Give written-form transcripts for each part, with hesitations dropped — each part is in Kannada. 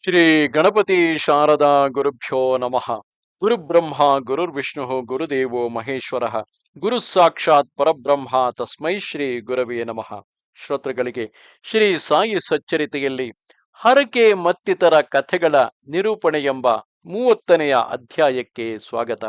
ಶ್ರೀ ಗಣಪತಿ ಶಾರದಾ ಗುರುಭ್ಯೋ ನಮಃ. ಗುರುಬ್ರಹ್ಮ ಗುರುರ್ವಿಷ್ಣು ಗುರುದೇವೋ ಮಹೇಶ್ವರ. ಗುರು ಸಾಕ್ಷಾತ್ ಪರಬ್ರಹ್ಮ ತಸ್ಮೈ ಶ್ರೀ ಗುರವೇ ನಮಃ. ಶ್ರೋತೃಗಳಿಗೆ ಶ್ರೀ ಸಾಯಿ ಸಚ್ಚರಿತೆಯಲ್ಲಿ ಹರಕೆ ಮತ್ತಿತರ ಕಥೆಗಳ ನಿರೂಪಣೆ ಎಂಬ 30ನೆಯ ಅಧ್ಯಾಯಕ್ಕೆ ಸ್ವಾಗತ.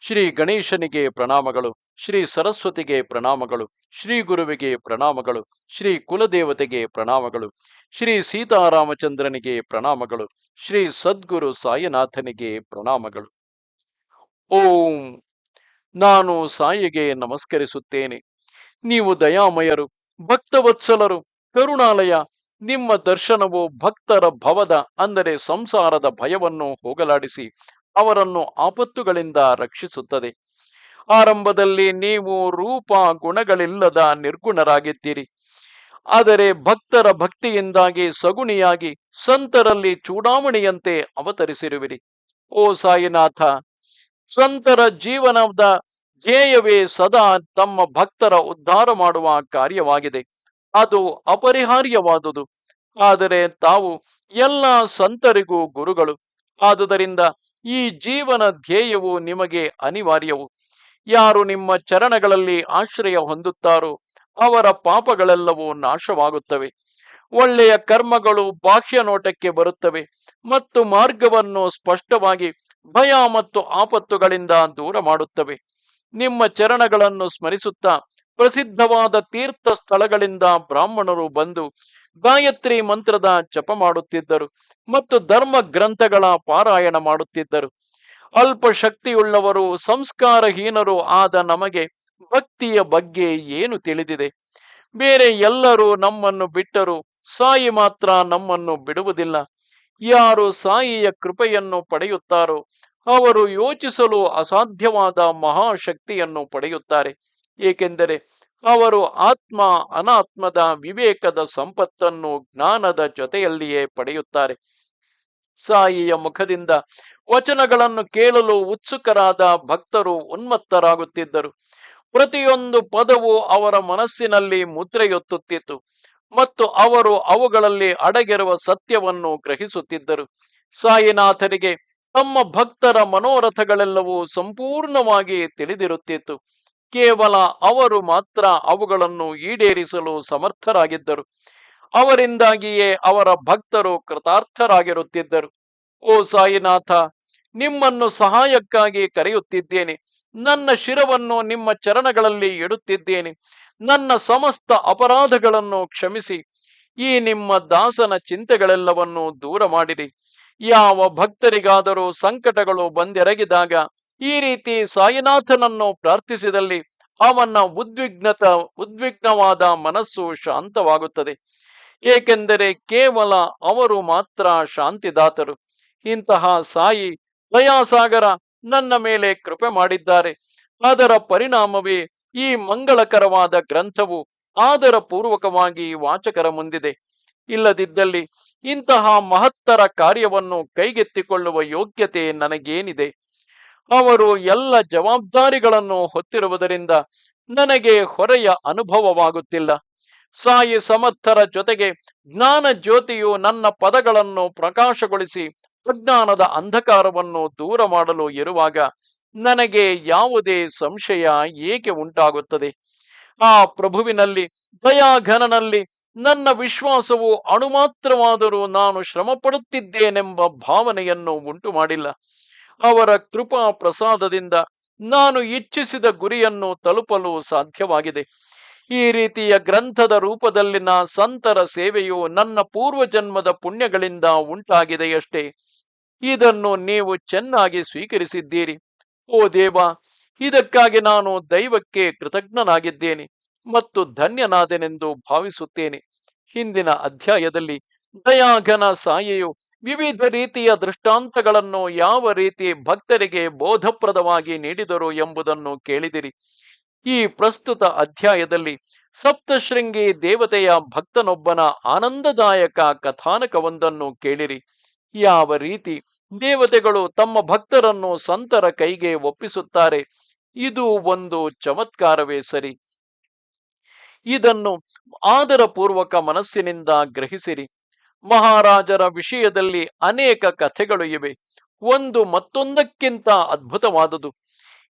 ಶ್ರೀ ಗಣೇಶನಿಗೆ ಪ್ರಣಾಮಗಳು, ಶ್ರೀ ಸರಸ್ವತಿಗೆ ಪ್ರಣಾಮಗಳು, ಶ್ರೀ ಗುರುವಿಗೆ ಪ್ರಣಾಮಗಳು, ಶ್ರೀ ಕುಲದೇವತೆಗೆ ಪ್ರಣಾಮಗಳು, ಶ್ರೀ ಸೀತಾರಾಮಚಂದ್ರನಿಗೆ ಪ್ರಣಾಮಗಳು, ಶ್ರೀ ಸದ್ಗುರು ಸಾಯಿನಾಥನಿಗೆ ಪ್ರಣಾಮಗಳು. ಓಂ. ನಾನು ಸಾಯಿಗೆ ನಮಸ್ಕರಿಸುತ್ತೇನೆ. ನೀವು ದಯಾಮಯರು, ಭಕ್ತವತ್ಸಲರು, ಕರುಣಾಲಯ. ನಿಮ್ಮ ದರ್ಶನವು ಭಕ್ತರ ಭವದ ಅಂದರೆ ಸಂಸಾರದ ಭಯವನ್ನು ಹೋಗಲಾಡಿಸಿ ಅವರನ್ನು ಆಪತ್ತುಗಳಿಂದ ರಕ್ಷಿಸುತ್ತದೆ. ಆರಂಭದಲ್ಲಿ ನೀವು ರೂಪ ಗುಣಗಳಿಲ್ಲದ ನಿರ್ಗುಣರಾಗಿದ್ದೀರಿ. ಆದರೆ ಭಕ್ತರ ಭಕ್ತಿಯಿಂದಾಗಿ ಸಗುಣಿಯಾಗಿ ಸಂತರಲ್ಲಿ ಚೂಡಾಮಣಿಯಂತೆ ಅವತರಿಸಿರುವಿರಿ. ಓ ಸಾಯಿನಾಥ, ಸಂತರ ಜೀವನದ ಧ್ಯೇಯವೇ ಸದಾ ತಮ್ಮ ಭಕ್ತರ ಉದ್ಧಾರ ಮಾಡುವ ಕಾರ್ಯವಾಗಿದೆ. ಅದು ಅಪರಿಹಾರ್ಯವಾದುದು. ಆದರೆ ತಾವು ಎಲ್ಲ ಸಂತರಿಗೂ ಗುರುಗಳು. ಆದುದರಿಂದ ಈ ಜೀವನ ಧ್ಯೇಯವು ನಿಮಗೆ ಅನಿವಾರ್ಯವು. ಯಾರು ನಿಮ್ಮ ಚರಣಗಳಲ್ಲಿ ಆಶ್ರಯ ಹೊಂದುತ್ತಾರೋ ಅವರ ಪಾಪಗಳೆಲ್ಲವೂ ನಾಶವಾಗುತ್ತವೆ. ಒಳ್ಳೆಯ ಕರ್ಮಗಳು ಬಾಹ್ಯ ನೋಟಕ್ಕೆ ಬರುತ್ತವೆ ಮತ್ತು ಮಾರ್ಗವನ್ನು ಸ್ಪಷ್ಟವಾಗಿ ಭಯ ಮತ್ತು ಆಪತ್ತುಗಳಿಂದ ದೂರ ಮಾಡುತ್ತವೆ. ನಿಮ್ಮ ಚರಣಗಳನ್ನು ಸ್ಮರಿಸುತ್ತಾ ಪ್ರಸಿದ್ಧವಾದ ತೀರ್ಥ ಸ್ಥಳಗಳಿಂದ ಬ್ರಾಹ್ಮಣರು ಬಂದು ಗಾಯತ್ರಿ ಮಂತ್ರದ ಜಪ ಮಾಡುತ್ತಿದ್ದರು ಮತ್ತು ಧರ್ಮ ಗ್ರಂಥಗಳ ಪಾರಾಯಣ ಮಾಡುತ್ತಿದ್ದರು. ಅಲ್ಪ ಶಕ್ತಿಯುಳ್ಳವರು, ಸಂಸ್ಕಾರಹೀನರು ಆದ ನಮಗೆ ಭಕ್ತಿಯ ಬಗ್ಗೆ ಏನು ತಿಳಿದಿದೆ? ಬೇರೆ ಎಲ್ಲರೂ ನಮ್ಮನ್ನು ಬಿಟ್ಟರು, ಸಾಯಿ ಮಾತ್ರ ನಮ್ಮನ್ನು ಬಿಡುವುದಿಲ್ಲ. ಯಾರು ಸಾಯಿಯ ಕೃಪೆಯನ್ನು ಪಡೆಯುತ್ತಾರೋ ಅವರು ಯೋಚಿಸಲು ಅಸಾಧ್ಯವಾದ ಮಹಾಶಕ್ತಿಯನ್ನು ಪಡೆಯುತ್ತಾರೆ. ಏಕೆಂದರೆ ಅವರು ಆತ್ಮ ಅನಾತ್ಮದ ವಿವೇಕದ ಸಂಪತ್ತನ್ನು ಜ್ಞಾನದ ಜೊತೆಯಲ್ಲಿಯೇ ಪಡೆಯುತ್ತಾರೆ. ಸಾಯಿಯ ಮುಖದಿಂದ ವಚನಗಳನ್ನು ಕೇಳಲು ಉತ್ಸುಕರಾದ ಭಕ್ತರು ಉನ್ಮತ್ತರಾಗುತ್ತಿದ್ದರು. ಪ್ರತಿಯೊಂದು ಪದವು ಅವರ ಮನಸ್ಸಿನಲ್ಲಿ ಮುದ್ರೆಯೊತ್ತುತ್ತಿತ್ತು ಮತ್ತು ಅವರು ಅವುಗಳಲ್ಲಿ ಅಡಗಿರುವ ಸತ್ಯವನ್ನು ಗ್ರಹಿಸುತ್ತಿದ್ದರು. ಸಾಯಿನಾಥರಿಗೆ ತಮ್ಮ ಭಕ್ತರ ಮನೋರಥಗಳೆಲ್ಲವೂ ಸಂಪೂರ್ಣವಾಗಿ ತಿಳಿದಿರುತ್ತಿತ್ತು. ಕೇವಲ ಅವರು ಮಾತ್ರ ಅವುಗಳನ್ನು ಈಡೇರಿಸಲು ಸಮರ್ಥರಾಗಿದ್ದರು. ಅವರಿಂದಾಗಿಯೇ ಅವರ ಭಕ್ತರು ಕೃತಾರ್ಥರಾಗಿರುತ್ತಿದ್ದರು. ಓ ಸಾಯಿನಾಥ, ನಿಮ್ಮನ್ನು ಸಹಾಯಕ್ಕಾಗಿ ಕರೆಯುತ್ತಿದ್ದೇನೆ. ನನ್ನ ಶಿರವನ್ನು ನಿಮ್ಮ ಚರಣಗಳಲ್ಲಿ ಇಡುತ್ತಿದ್ದೇನೆ. ನನ್ನ ಸಮಸ್ತ ಅಪರಾಧಗಳನ್ನು ಕ್ಷಮಿಸಿ ಈ ನಿಮ್ಮ ದಾಸನ ಚಿಂತೆಗಳೆಲ್ಲವನ್ನು ದೂರ ಮಾಡಿರಿ. ಯಾವ ಭಕ್ತರಿಗಾದರೂ ಸಂಕಟಗಳು ಬಂದೆರಗಿದಾಗ ಈ ರೀತಿ ಸಾಯಿನಾಥನನ್ನು ಪ್ರಾರ್ಥಿಸಿದಲ್ಲಿ ಅವನ ಉದ್ವಿಗ್ನವಾದ ಮನಸ್ಸು ಶಾಂತವಾಗುತ್ತದೆ. ಏಕೆಂದರೆ ಕೇವಲ ಅವರು ಮಾತ್ರ ಶಾಂತಿದಾತರು. ಇಂತಹ ಸಾಯಿ ದಯಾಸಾಗರ ನನ್ನ ಮೇಲೆ ಕೃಪೆ ಮಾಡಿದ್ದಾರೆ. ಅದರ ಪರಿಣಾಮವೇ ಈ ಮಂಗಳಕರವಾದ ಗ್ರಂಥವು ಆದರ ಪೂರ್ವಕವಾಗಿ ವಾಚಕರ ಮುಂದಿದೆ. ಇಲ್ಲದಿದ್ದಲ್ಲಿ ಇಂತಹ ಮಹತ್ತರ ಕಾರ್ಯವನ್ನು ಕೈಗೆತ್ತಿಕೊಳ್ಳುವ ಯೋಗ್ಯತೆ ನನಗೇನಿದೆ? ಅವರು ಎಲ್ಲ ಜವಾಬ್ದಾರಿಗಳನ್ನು ಹೊತ್ತಿರುವುದರಿಂದ ನನಗೆ ಹೊರೆಯ ಅನುಭವವಾಗುತ್ತಿಲ್ಲ. ಸಾಯಿ ಸಮರ್ಥರ ಜೊತೆಗೆ ಜ್ಞಾನ ಜ್ಯೋತಿಯು ನನ್ನ ಪದಗಳನ್ನು ಪ್ರಕಾಶಗೊಳಿಸಿ ಅಜ್ಞಾನದ ಅಂಧಕಾರವನ್ನು ದೂರ ಮಾಡಲು ಇರುವಾಗ ನನಗೆ ಯಾವುದೇ ಸಂಶಯ ಏಕೆ ಉಂಟಾಗುತ್ತದೆ? ಆ ಪ್ರಭುವಿನಲ್ಲಿ, ದಯಾಘನನಲ್ಲಿ ನನ್ನ ವಿಶ್ವಾಸವು ಅಣುಮಾತ್ರವಾದರೂ ನಾನು ಶ್ರಮ ಪಡುತ್ತಿದ್ದೇನೆಂಬ ಭಾವನೆಯನ್ನು ಉಂಟು ಮಾಡಿಲ್ಲ. ಅವರ ಕೃಪಾ ಪ್ರಸಾದದಿಂದ ನಾನು ಇಚ್ಛಿಸಿದ ಗುರಿಯನ್ನು ತಲುಪಲು ಸಾಧ್ಯವಾಗಿದೆ. ಈ ರೀತಿಯ ಗ್ರಂಥದ ರೂಪದಲ್ಲಿನ ಸಂತರ ಸೇವೆಯು ನನ್ನ ಪೂರ್ವಜನ್ಮದ ಪುಣ್ಯಗಳಿಂದ ಉಂಟಾಗಿದೆಯಷ್ಟೇ. ಇದನ್ನು ನೀವು ಚೆನ್ನಾಗಿ ಸ್ವೀಕರಿಸಿದ್ದೀರಿ. ಓ ದೇವ, ಇದಕ್ಕಾಗಿ ನಾನು ದೈವಕ್ಕೆ ಕೃತಜ್ಞನಾಗಿದ್ದೇನೆ ಮತ್ತು ಧನ್ಯನಾದೆನೆಂದು ಭಾವಿಸುತ್ತೇನೆ. ಹಿಂದಿನ ಅಧ್ಯಾಯದಲ್ಲಿ ದಯಾಘನ ಸಾಯಿಯು ವಿವಿಧ ರೀತಿಯ ದೃಷ್ಟಾಂತಗಳನ್ನು ಯಾವ ರೀತಿ ಭಕ್ತರಿಗೆ ಬೋಧಪ್ರದವಾಗಿ ನೀಡಿದರು ಎಂಬುದನ್ನು ಕೇಳಿದಿರಿ. ಈ ಪ್ರಸ್ತುತ ಅಧ್ಯಾಯದಲ್ಲಿ ಸಪ್ತಶೃಂಗಿ ದೇವತೆಯ ಭಕ್ತನೊಬ್ಬನ ಆನಂದದಾಯಕ ಕಥಾನಕವೊಂದನ್ನು ಕೇಳಿರಿ. ಯಾವ ರೀತಿ ದೇವತೆಗಳು ತಮ್ಮ ಭಕ್ತರನ್ನು ಸಂತರ ಕೈಗೆ ಒಪ್ಪಿಸುತ್ತಾರೆ, ಇದು ಒಂದು ಚಮತ್ಕಾರವೇ ಸರಿ. ಇದನ್ನು ಆದರ ಪೂರ್ವಕ ಮನಸ್ಸಿನಿಂದ ಗ್ರಹಿಸಿರಿ. ಮಹಾರಾಜರ ವಿಷಯದಲ್ಲಿ ಅನೇಕ ಕಥೆಗಳು ಇವೆ. ಒಂದು ಮತ್ತೊಂದಕ್ಕಿಂತ ಅದ್ಭುತವಾದುದು.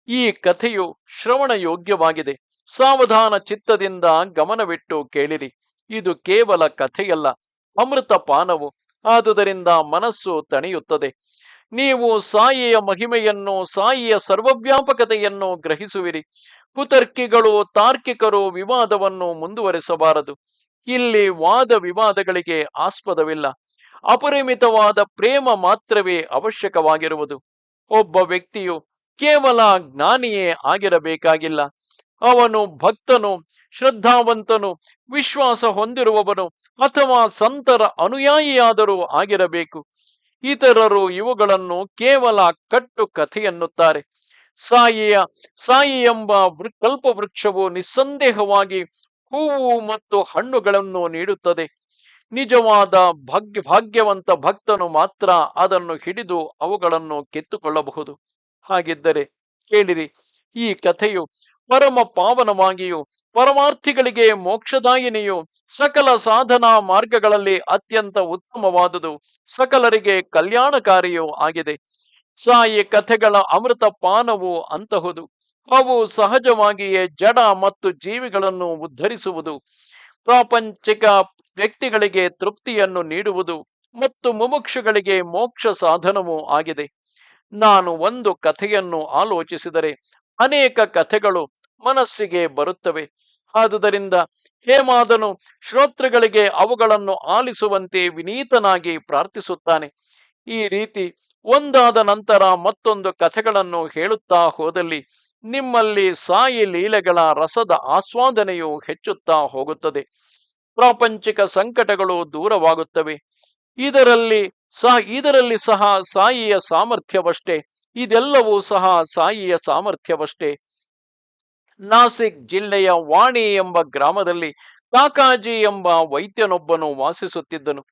ಈ ಕಥೆಯು ಶ್ರವಣ ಯೋಗ್ಯವಾಗಿದೆ. ಸಾವಧಾನ ಚಿತ್ತದಿಂದ ಗಮನವಿಟ್ಟು ಕೇಳಿರಿ. ಇದು ಕೇವಲ ಕಥೆಯಲ್ಲ, ಅಮೃತ ಪಾನವು. ಆದುದರಿಂದ ಮನಸ್ಸು ತಣಿಯುತ್ತದೆ. ನೀವು ಸಾಯಿಯ ಮಹಿಮೆಯನ್ನು, ಸಾಯಿಯ ಸರ್ವವ್ಯಾಪಕತೆಯನ್ನು ಗ್ರಹಿಸುವಿರಿ. ಕುತರ್ಕಿಗಳು, ತಾರ್ಕಿಕರು ವಿವಾದವನ್ನು ಮುಂದುವರೆಸಬಾರದು. ಇಲ್ಲಿ ವಾದ ವಿವಾದಗಳಿಗೆ ಆಸ್ಪದವಿಲ್ಲ. ಅಪರಿಮಿತವಾದ ಪ್ರೇಮ ಮಾತ್ರವೇ ಅವಶ್ಯಕವಾಗಿರುವುದು. ಒಬ್ಬ ವ್ಯಕ್ತಿಯು ಕೇವಲ ಜ್ಞಾನಿಯೇ ಆಗಿರಬೇಕಾಗಿಲ್ಲ. ಅವನು ಭಕ್ತನು, ಶ್ರದ್ಧಾವಂತನು, ವಿಶ್ವಾಸ ಹೊಂದಿರುವವನು ಅಥವಾ ಸಂತರ ಅನುಯಾಯಿಯಾದರೂ ಆಗಿರಬೇಕು. ಇತರರು ಇವುಗಳನ್ನು ಕೇವಲ ಕಟ್ಟು ಕಥೆಯನ್ನುತ್ತಾರೆ. ಸಾಯಿ ಎಂಬ ಕಲ್ಪವೃಕ್ಷವು ನಿಸ್ಸಂದೇಹವಾಗಿ ಹೂವು ಮತ್ತು ಹಣ್ಣುಗಳನ್ನು ನೀಡುತ್ತದೆ. ನಿಜವಾದ ಭಾಗ್ಯವಂತ ಭಕ್ತನು ಮಾತ್ರ ಅದನ್ನು ಹಿಡಿದು ಅವುಗಳನ್ನು ಕಿತ್ತುಕೊಳ್ಳಬಹುದು. ಹಾಗಿದ್ದರೆ ಕೇಳಿರಿ. ಈ ಕಥೆಯು ಪರಮ ಪಾವನವಾಗಿಯೂ ಪರಮಾರ್ಥಿಗಳಿಗೆ ಮೋಕ್ಷದಾಯಿನಿಯು, ಸಕಲ ಸಾಧನಾ ಮಾರ್ಗಗಳಲ್ಲಿ ಅತ್ಯಂತ ಉತ್ತಮವಾದುದು, ಸಕಲರಿಗೆ ಕಲ್ಯಾಣಕಾರಿಯೂ ಆಗಿದೆ. ಸಾಯಿ ಕಥೆಗಳ ಅಮೃತ ಪಾನವು ಅಂತಹುದು. ಅವು ಸಹಜವಾಗಿಯೇ ಜಡ ಮತ್ತು ಜೀವಿಗಳನ್ನು ಉದ್ಧರಿಸುವುದು, ಪ್ರಾಪಂಚಿಕ ವ್ಯಕ್ತಿಗಳಿಗೆ ತೃಪ್ತಿಯನ್ನು ನೀಡುವುದು ಮತ್ತು ಮುಮುಕ್ಷುಗಳಿಗೆ ಮೋಕ್ಷ ಸಾಧನವೂ ಆಗಿದೆ. ನಾನು ಒಂದು ಕಥೆಯನ್ನು ಆಲೋಚಿಸಿದರೆ ಅನೇಕ ಕಥೆಗಳು ಮನಸ್ಸಿಗೆ ಬರುತ್ತವೆ. ಆದುದರಿಂದ ಹೇಮಾದನು ಶ್ರೋತೃಗಳಿಗೆ ಅವುಗಳನ್ನು ಆಲಿಸುವಂತೆ ವಿನೀತನಾಗಿ ಪ್ರಾರ್ಥಿಸುತ್ತಾನೆ. ಈ ರೀತಿ ಒಂದಾದ ನಂತರ ಮತ್ತೊಂದು ಕಥೆಗಳನ್ನು ಹೇಳುತ್ತಾ ಹೋದಲ್ಲಿ ನಿಮ್ಮಲ್ಲಿ ಸಾಯಿ ಲೀಲೆಗಳ ರಸದ ಆಸ್ವಾದನೆಯು ಹೆಚ್ಚುತ್ತಾ ಹೋಗುತ್ತದೆ. ಪ್ರಾಪಂಚಿಕ ಸಂಕಟಗಳು ದೂರವಾಗುತ್ತವೆ. ಇದರಲ್ಲಿ ಸಹ ಸಾಯಿಯ ಸಾಮರ್ಥ್ಯವಷ್ಟೇ. ಇದೆಲ್ಲವೂ ಸಹ ಸಾಯಿಯ ಸಾಮರ್ಥ್ಯವಷ್ಟೇ. ನಾಸಿಕ್ ಜಿಲ್ಲೆಯ ವಾಣಿ ಎಂಬ ಗ್ರಾಮದಲ್ಲಿ ಕಾಕಾಜಿ ಎಂಬ ವೈದ್ಯನೊಬ್ಬನು ವಾಸಿಸುತ್ತಿದ್ದನು.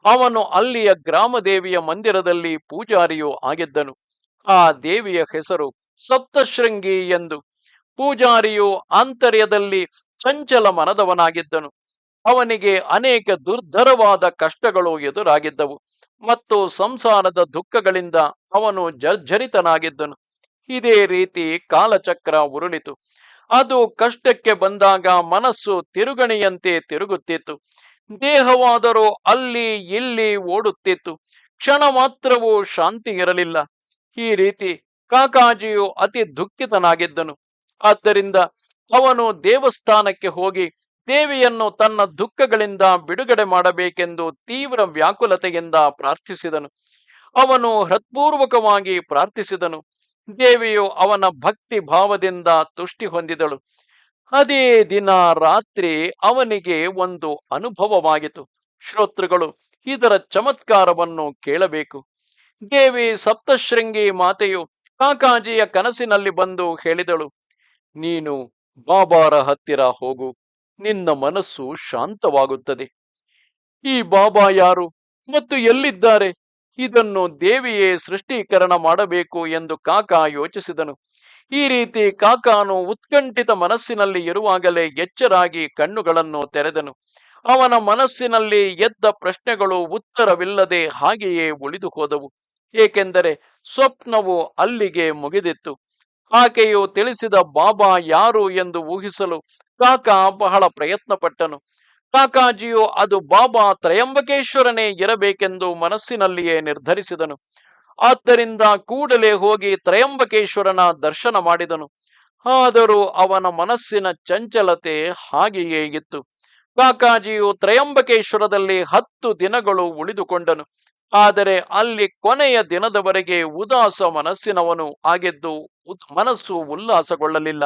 ಅವನು ಅಲ್ಲಿಯ ಗ್ರಾಮದೇವಿಯ ಮಂದಿರದಲ್ಲಿ ಪೂಜಾರಿಯೂ ಆಗಿದ್ದನು. ಆ ದೇವಿಯ ಹೆಸರು ಸಪ್ತಶೃಂಗಿ ಎಂದು. ಪೂಜಾರಿಯು ಆಂತರ್ಯದಲ್ಲಿ ಚಂಚಲ ಮನದವನಾಗಿದ್ದನು. ಅವನಿಗೆ ಅನೇಕ ದುರ್ಧರವಾದ ಕಷ್ಟಗಳು ಎದುರಾಗಿದ್ದವು ಮತ್ತು ಸಂಸಾರದ ದುಃಖಗಳಿಂದ ಅವನು ಜರ್ಜರಿತನಾಗಿದ್ದನು. ಇದೇ ರೀತಿ ಕಾಲಚಕ್ರ ಉರುಳಿತು. ಅದು ಕಷ್ಟಕ್ಕೆ ಬಂದಾಗ ಮನಸ್ಸು ತಿರುಗಣಿಯಂತೆ ತಿರುಗುತ್ತಿತ್ತು. ದೇಹವಾದರೂ ಅಲ್ಲಿ ಇಲ್ಲಿ ಓಡುತ್ತಿತ್ತು. ಕ್ಷಣ ಮಾತ್ರವೂ ಶಾಂತಿ ಇರಲಿಲ್ಲ. ಈ ರೀತಿ ಕಾಕಾಜಿಯು ಅತಿ ದುಃಖಿತನಾಗಿದ್ದನು. ಆದ್ದರಿಂದ ಅವನು ದೇವಸ್ಥಾನಕ್ಕೆ ಹೋಗಿ ದೇವಿಯನ್ನು ತನ್ನ ದುಃಖಗಳಿಂದ ಬಿಡುಗಡೆ ಮಾಡಬೇಕೆಂದು ತೀವ್ರ ವ್ಯಾಕುಲತೆಯಿಂದ ಪ್ರಾರ್ಥಿಸಿದನು. ಅವನು ಹೃತ್ಪೂರ್ವಕವಾಗಿ ಪ್ರಾರ್ಥಿಸಿದನು. ದೇವಿಯು ಅವನ ಭಕ್ತಿ ಭಾವದಿಂದ ತುಷ್ಟಿ ಹೊಂದಿದಳು. ಅದೇ ದಿನ ರಾತ್ರಿ ಅವನಿಗೆ ಒಂದು ಅನುಭವವಾಗಿತು. ಶ್ರೋತೃಗಳು ಇದರ ಚಮತ್ಕಾರವನ್ನು ಕೇಳಬೇಕು. ದೇವಿ ಸಪ್ತಶೃಂಗಿ ಮಾತೆಯು ಕಾಕಾಜಿಯ ಕನಸಿನಲ್ಲಿ ಬಂದು ಹೇಳಿದಳು, ನೀನು ಬಾಬಾರ ಹತ್ತಿರ ಹೋಗು, ನಿನ್ನ ಮನಸ್ಸು ಶಾಂತವಾಗುತ್ತದೆ. ಈ ಬಾಬಾ ಯಾರು ಮತ್ತು ಎಲ್ಲಿದ್ದಾರೆ? ಇದನ್ನು ದೇವಿಯೇ ಸೃಷ್ಟೀಕರಣ ಮಾಡಬೇಕು ಎಂದು ಕಾಕಾ ಯೋಚಿಸಿದನು. ಈ ರೀತಿ ಕಾಕಾನು ಉತ್ಕಂಠಿತ ಮನಸ್ಸಿನಲ್ಲಿ ಇರುವಾಗಲೇ ಎಚ್ಚರಾಗಿ ಕಣ್ಣುಗಳನ್ನು ತೆರೆದನು. ಅವನ ಮನಸ್ಸಿನಲ್ಲಿ ಎದ್ದ ಪ್ರಶ್ನೆಗಳು ಉತ್ತರವಿಲ್ಲದೆ ಹಾಗೆಯೇ ಉಳಿದು ಹೋದವು. ಏಕೆಂದರೆ ಸ್ವಪ್ನವು ಅಲ್ಲಿಗೆ ಮುಗಿದಿತ್ತು. ಆಕೆಯು ತಿಳಿಸಿದ ಬಾಬಾ ಯಾರು ಎಂದು ಊಹಿಸಲು ಕಾಕಾ ಬಹಳ ಪ್ರಯತ್ನ ಪಟ್ಟನು. ಕಾಕಾಜಿಯು ಅದು ಬಾಬಾ ತ್ರಯಂಬಕೇಶ್ವರನೇ ಇರಬೇಕೆಂದು ಮನಸ್ಸಿನಲ್ಲಿಯೇ ನಿರ್ಧರಿಸಿದನು. ಆದ್ದರಿಂದ ಕೂಡಲೇ ಹೋಗಿ ತ್ರಯಂಬಕೇಶ್ವರನ ದರ್ಶನ ಮಾಡಿದನು. ಆದರೂ ಅವನ ಮನಸ್ಸಿನ ಚಂಚಲತೆ ಹಾಗೆಯೇ ಇತ್ತು. ಕಾಕಾಜಿಯು ತ್ರಯಂಬಕೇಶ್ವರದಲ್ಲಿ 10 ದಿನಗಳು ಉಳಿದುಕೊಂಡನು. ಆದರೆ ಅಲ್ಲಿ ಕೊನೆಯ ದಿನದವರೆಗೆ ಉದಾಸ ಮನಸ್ಸಿನವನು ಆಗಿದ್ದು ಮನಸ್ಸು ಉಲ್ಲಾಸಗೊಳ್ಳಲಿಲ್ಲ.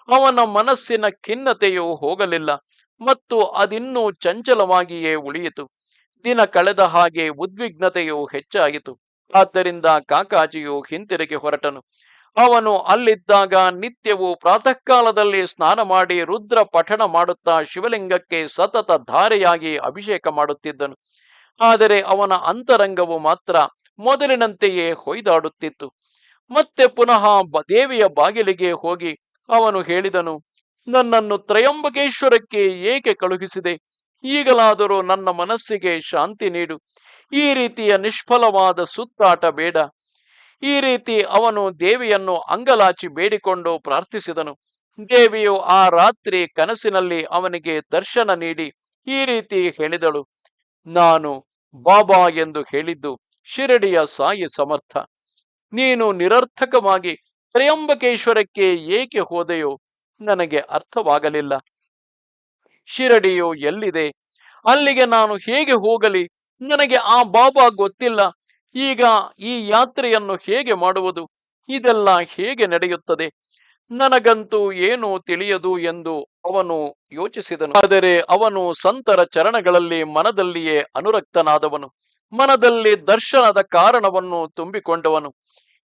ಅವನ ಮನಸ್ಸಿನ ಖಿನ್ನತೆಯು ಹೋಗಲಿಲ್ಲ ಮತ್ತು ಅದಿನ್ನೂ ಚಂಚಲವಾಗಿಯೇ ಉಳಿಯಿತು. ದಿನ ಕಳೆದ ಹಾಗೆ ಉದ್ವಿಗ್ನತೆಯು ಹೆಚ್ಚಾಯಿತು. ಆದ್ದರಿಂದ ಕಾಕಾಜಿಯು ಹಿಂತಿರುಗಿ ಹೊರಟನು. ಅವನು ಅಲ್ಲಿದ್ದಾಗ ನಿತ್ಯವೂ ಪ್ರಾತಃ ಕಾಲದಲ್ಲಿ ಸ್ನಾನ ಮಾಡಿ ರುದ್ರ ಪಠಣ ಮಾಡುತ್ತಾ ಶಿವಲಿಂಗಕ್ಕೆ ಸತತ ಧಾರೆಯಾಗಿ ಅಭಿಷೇಕ ಮಾಡುತ್ತಿದ್ದನು. ಆದರೆ ಅವನ ಅಂತರಂಗವು ಮಾತ್ರ ಮೊದಲಿನಂತೆಯೇ ಹೊಯ್ದಾಡುತ್ತಿತ್ತು. ಮತ್ತೆ ಪುನಃ ದೇವಿಯ ಬಾಗಿಲಿಗೆ ಹೋಗಿ ಅವನು ಹೇಳಿದನು, ನನ್ನನ್ನು ತ್ರಯಂಬಕೇಶ್ವರಕ್ಕೆ ಏಕೆ ಕಳುಹಿಸಿದೆ? ಈಗಲಾದರೂ ನನ್ನ ಮನಸ್ಸಿಗೆ ಶಾಂತಿ ನೀಡು. ಈ ರೀತಿಯ ನಿಷ್ಫಲವಾದ ಸುತ್ತಾಟ ಬೇಡ. ಈ ರೀತಿ ಅವನು ದೇವಿಯನ್ನು ಅಂಗಲಾಚಿ ಬೇಡಿಕೊಂಡು ಪ್ರಾರ್ಥಿಸಿದನು. ದೇವಿಯು ಆ ರಾತ್ರಿ ಕನಸಿನಲ್ಲಿ ಅವನಿಗೆ ದರ್ಶನ ನೀಡಿ ಈ ರೀತಿ ಹೇಳಿದಳು: ನಾನು ಬಾಬಾ ಎಂದು ಹೇಳಿದ್ದು ಶಿರಡಿಯ ಸಾಯಿ ಸಮರ್ಥ. ನೀನು ನಿರರ್ಥಕವಾಗಿ ತ್ರಯಂಬಕೇಶ್ವರಕ್ಕೆ ಏಕೆ ಹೋದೆಯೋ ನನಗೆ ಅರ್ಥವಾಗಲಿಲ್ಲ. ಶಿರಡಿಯು ಎಲ್ಲಿದೆ? ಅಲ್ಲಿಗೆ ನಾನು ಹೇಗೆ ಹೋಗಲಿ? ನನಗೆ ಆ ಬಾಬಾ ಗೊತ್ತಿಲ್ಲ. ಈಗ ಈ ಯಾತ್ರೆಯನ್ನು ಹೇಗೆ ಮಾಡುವುದು? ಇದೆಲ್ಲ ಹೇಗೆ ನಡೆಯುತ್ತದೆ? ನನಗಂತೂ ಏನೂ ತಿಳಿಯದು ಎಂದು ಅವನು ಯೋಚಿಸಿದನು. ಆದರೆ ಅವನು ಸಂತರ ಚರಣಗಳಲ್ಲಿ ಮನದಲ್ಲಿಯೇ ಅನುರಕ್ತನಾದವನು, ಮನದಲ್ಲಿ ದರ್ಶನದ ಕಾರಣವನ್ನು ತುಂಬಿಕೊಂಡವನು.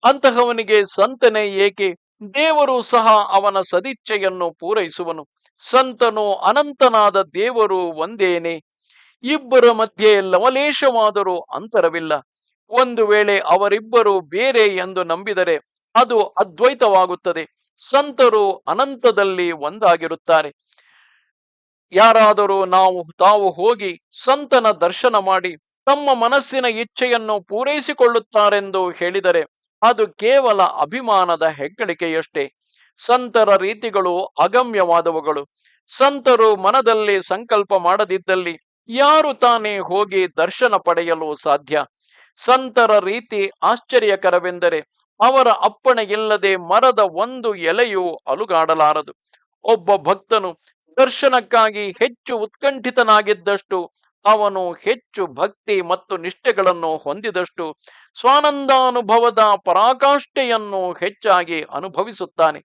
ಅಂತಹವನಿಗೆ ಸಂತನೇ ಏಕೆ? ದೇವರು ಸಹ ಅವನ ಸದಿಚ್ಛೆಯನ್ನು ಪೂರೈಸುವನು. ಸಂತನು ಅನಂತನಾದ ದೇವರು ಒಂದೇನೆ. ಇಬ್ಬರ ಮಧ್ಯೆ ಲವಲೇಶವಾದರೂ ಅಂತರವಿಲ್ಲ. ಒಂದು ವೇಳೆ ಅವರಿಬ್ಬರು ಬೇರೆ ಎಂದು ನಂಬಿದರೆ ಅದು ಅದ್ವೈತವಾಗುತ್ತದೆ. ಸಂತರು ಅನಂತದಲ್ಲಿ ಒಂದಾಗಿರುತ್ತಾರೆ. ಯಾರಾದರೂ ತಾವು ಹೋಗಿ ಸಂತನ ದರ್ಶನ ಮಾಡಿ ತಮ್ಮ ಮನಸ್ಸಿನ ಇಚ್ಛೆಯನ್ನು ಪೂರೈಸಿಕೊಳ್ಳುತ್ತಾರೆಂದು ಹೇಳಿದರೆ ಅದು ಕೇವಲ ಅಭಿಮಾನದ ಹೆಗ್ಗಳಿಕೆಯಷ್ಟೇ. ಸಂತರ ರೀತಿಗಳು ಅಗಮ್ಯವಾದವುಗಳು. ಸಂತರು ಮನದಲ್ಲಿ ಸಂಕಲ್ಪ ಮಾಡದಿದ್ದಲ್ಲಿ ಯಾರು ತಾನೇ ಹೋಗಿ ದರ್ಶನ ಪಡೆಯಲು ಸಾಧ್ಯ? ಸಂತರ ರೀತಿ ಆಶ್ಚರ್ಯಕರವೆಂದರೆ ಅವರ ಅಪ್ಪಣೆ ಇಲ್ಲದೆ ಮರದ ಒಂದು ಎಲೆಯೂ ಅಲುಗಾಡಲಾರದು. ಒಬ್ಬ ಭಕ್ತನು ದರ್ಶನಕ್ಕಾಗಿ ಹೆಚ್ಚು ಉತ್ಕಂಠಿತನಾಗಿದ್ದಷ್ಟು, ಅವನು ಹೆಚ್ಚು ಭಕ್ತಿ ಮತ್ತು ನಿಷ್ಠೆಗಳನ್ನು ಹೊಂದಿದಷ್ಟು ಸ್ವಾನಂದಾನುಭವದ ಪರಾಕಾಷ್ಠೆಯನ್ನು ಹೆಚ್ಚಾಗಿ ಅನುಭವಿಸುತ್ತಾನೆ.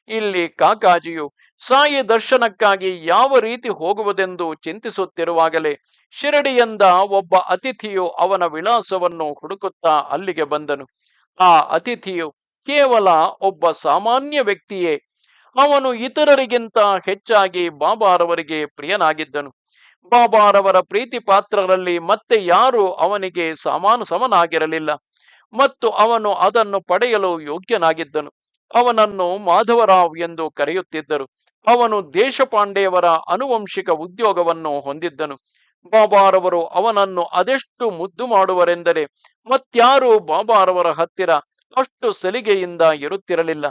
ಇಲ್ಲಿ ಕಾಕಾಜಿಯು ಸಾಯಿ ದರ್ಶನಕ್ಕಾಗಿ ಯಾವ ರೀತಿ ಹೋಗುವುದೆಂದು ಚಿಂತಿಸುತ್ತಿರುವಾಗಲೇ ಶಿರಡಿಯಿಂದ ಒಬ್ಬ ಅತಿಥಿಯು ಅವನ ವಿಳಾಸವನ್ನು ಹುಡುಕುತ್ತಾ ಅಲ್ಲಿಗೆ ಬಂದನು. ಆ ಅತಿಥಿಯು ಕೇವಲ ಒಬ್ಬ ಸಾಮಾನ್ಯ ವ್ಯಕ್ತಿಯೇ. ಅವನು ಇತರರಿಗಿಂತ ಹೆಚ್ಚಾಗಿ ಬಾಬಾರವರಿಗೆ ಪ್ರಿಯನಾಗಿದ್ದನು. ಬಾಬಾರವರ ಪ್ರೀತಿ ಪಾತ್ರರಲ್ಲಿ ಮತ್ತೆ ಯಾರೂ ಅವನಿಗೆ ಸಮನಾಗಿರಲಿಲ್ಲ ಮತ್ತು ಅವನು ಅದನ್ನು ಪಡೆಯಲು ಯೋಗ್ಯನಾಗಿದ್ದನು. ಅವನನ್ನು ಮಾಧವರಾವ್ ಎಂದು ಕರೆಯುತ್ತಿದ್ದರು. ಅವನು ದೇಶಪಾಂಡೆಯವರ ಅನುವಂಶಿಕ ಉದ್ಯೋಗವನ್ನು ಹೊಂದಿದ್ದನು. ಬಾಬಾರವರು ಅವನನ್ನು ಅದೆಷ್ಟು ಮುದ್ದು ಮಾಡುವರೆಂದರೆ ಮತ್ಯಾರೂ ಬಾಬಾರವರ ಹತ್ತಿರ ಅಷ್ಟು ಸಲಿಗೆಯಿಂದ ಇರುತ್ತಿರಲಿಲ್ಲ.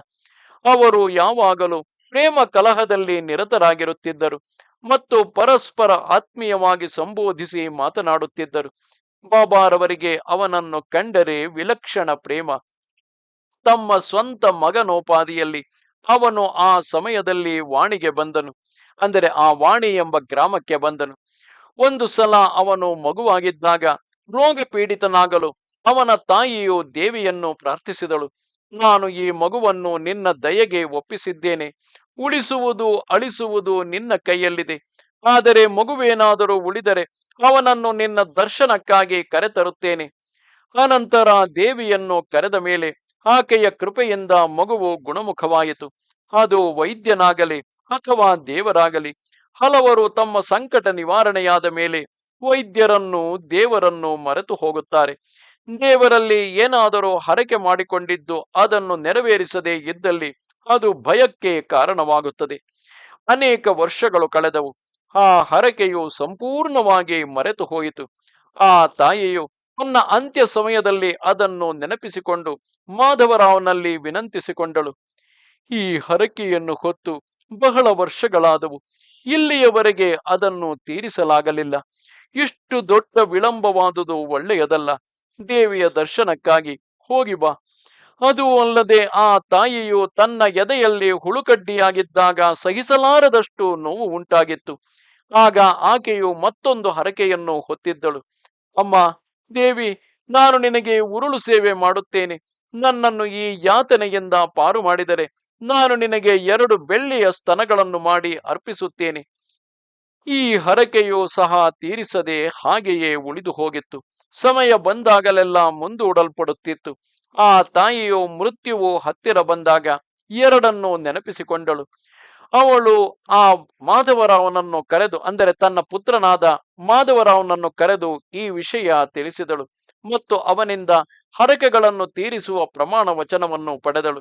ಅವರು ಯಾವಾಗಲೂ ಪ್ರೇಮ ಕಲಹದಲ್ಲಿ ನಿರತರಾಗಿರುತ್ತಿದ್ದರು ಮತ್ತು ಪರಸ್ಪರ ಆತ್ಮೀಯವಾಗಿ ಸಂಬೋಧಿಸಿ ಮಾತನಾಡುತ್ತಿದ್ದರು. ಬಾಬಾರವರಿಗೆ ಅವನನ್ನು ಕಂಡರೆ ವಿಲಕ್ಷಣ ಪ್ರೇಮ. ತಮ್ಮ ಸ್ವಂತ ಮಗನೋಪಾದಿಯಲ್ಲಿ ಅವನು ಆ ಸಮಯದಲ್ಲಿ ವಾಣಿಗೆ ಬಂದನು. ಅಂದರೆ ಆ ವಾಣಿ ಎಂಬ ಗ್ರಾಮಕ್ಕೆ ಬಂದನು. ಒಂದು ಸಲ ಅವನು ಮಗುವಾಗಿದ್ದಾಗ ರೋಗ ಪೀಡಿತನಾಗಲು ಅವನ ತಾಯಿಯು ದೇವಿಯನ್ನು ಪ್ರಾರ್ಥಿಸಿದಳು. ನಾನು ಈ ಮಗುವನ್ನು ನಿನ್ನ ದಯೆಗೆ ಒಪ್ಪಿಸಿದ್ದೇನೆ. ಉಳಿಸುವುದು ಅಳಿಸುವುದು ನಿನ್ನ ಕೈಯಲ್ಲಿದೆ. ಆದರೆ ಮಗುವೇನಾದರೂ ಉಳಿದರೆ ಅವನನ್ನು ನಿನ್ನ ದರ್ಶನಕ್ಕಾಗಿ ಕರೆತರುತ್ತೇನೆ. ಅನಂತರ ದೇವಿಯನ್ನು ಕರೆದ ಮೇಲೆ ಆಕೆಯ ಕೃಪೆಯಿಂದ ಮಗುವು ಗುಣಮುಖವಾಯಿತು. ಅದು ವೈದ್ಯನಾಗಲಿ ಅಥವಾ ದೇವರಾಗಲಿ, ಹಲವರು ತಮ್ಮ ಸಂಕಟ ನಿವಾರಣೆಯಾದ ಮೇಲೆ ವೈದ್ಯರನ್ನು ದೇವರನ್ನು ಮರೆತು ಹೋಗುತ್ತಾರೆ. ದೇವರಲ್ಲಿ ಏನಾದರೂ ಹರಕೆ ಮಾಡಿಕೊಂಡಿದ್ದು ಅದನ್ನು ನೆರವೇರಿಸದೇ ಇದ್ದಲ್ಲಿ ಅದು ಭಯಕ್ಕೆ ಕಾರಣವಾಗುತ್ತದೆ. ಅನೇಕ ವರ್ಷಗಳು ಕಳೆದವು. ಆ ಹರಕೆಯು ಸಂಪೂರ್ಣವಾಗಿ ಮರೆತು ಹೋಯಿತು. ಆ ತಾಯಿಯು ತನ್ನ ಅಂತ್ಯ ಸಮಯದಲ್ಲಿ ಅದನ್ನು ನೆನಪಿಸಿಕೊಂಡು ಮಾಧವರಾವ್ನಲ್ಲಿ ವಿನಂತಿಸಿಕೊಂಡಳು. ಈ ಹರಕೆಯನ್ನು ಹೊತ್ತು ಬಹಳ ವರ್ಷಗಳಾದವು. ಇಲ್ಲಿಯವರೆಗೆ ಅದನ್ನು ತೀರಿಸಲಾಗಲಿಲ್ಲ. ಇಷ್ಟು ದೊಡ್ಡ ವಿಳಂಬವಾದುದು ಒಳ್ಳೆಯದಲ್ಲ. ದೇವಿಯ ದರ್ಶನಕ್ಕಾಗಿ ಹೋಗಿ ಬಾ. ಅದೂ ಅಲ್ಲದೆ ಆ ತಾಯಿಯು ತನ್ನ ಎದೆಯಲ್ಲಿ ಹುಳುಕಡ್ಡಿಯಾಗಿದ್ದಾಗ ಸಹಿಸಲಾರದಷ್ಟು ನೋವು ಉಂಟಾಗಿತ್ತು. ಆಗ ಆಕೆಯು ಮತ್ತೊಂದು ಹರಕೆಯನ್ನು ಹೊತ್ತಿದ್ದಳು. ಅಮ್ಮ ದೇವಿ, ನಾನು ನಿನಗೆ ಉರುಳು ಸೇವೆ ಮಾಡುತ್ತೇನೆ. ನನ್ನನ್ನು ಈ ಯಾತನೆಯಿಂದ ಪಾರು ಮಾಡಿದರೆ ನಾನು ನಿನಗೆ 2 ಬೆಳ್ಳಿಯ ಸ್ತನಗಳನ್ನು ಮಾಡಿ ಅರ್ಪಿಸುತ್ತೇನೆ. ಈ ಹರಕೆಯು ಸಹ ತೀರಿಸದೆ ಹಾಗೆಯೇ ಉಳಿದು ಹೋಗಿತ್ತು. ಸಮಯ ಬಂದಾಗಲೆಲ್ಲ ಮುಂದೂಡಲ್ಪಡುತ್ತಿತ್ತು. ಆ ತಾಯಿಯು ಮೃತ್ಯುವು ಹತ್ತಿರ ಬಂದಾಗ ಎರಡನ್ನು ನೆನಪಿಸಿಕೊಂಡಳು. ಅವಳು ಆ ಮಾಧವರಾವನನ್ನು ಕರೆದು, ಅಂದರೆ ತನ್ನ ಪುತ್ರನಾದ ಮಾಧವರಾವನನ್ನು ಕರೆದು ಈ ವಿಷಯ ತಿಳಿಸಿದಳು ಮತ್ತು ಅವನಿಂದ ಹರಕೆಗಳನ್ನು ತೀರಿಸುವ ಪ್ರಮಾಣ ವಚನವನ್ನು ಪಡೆದಳು.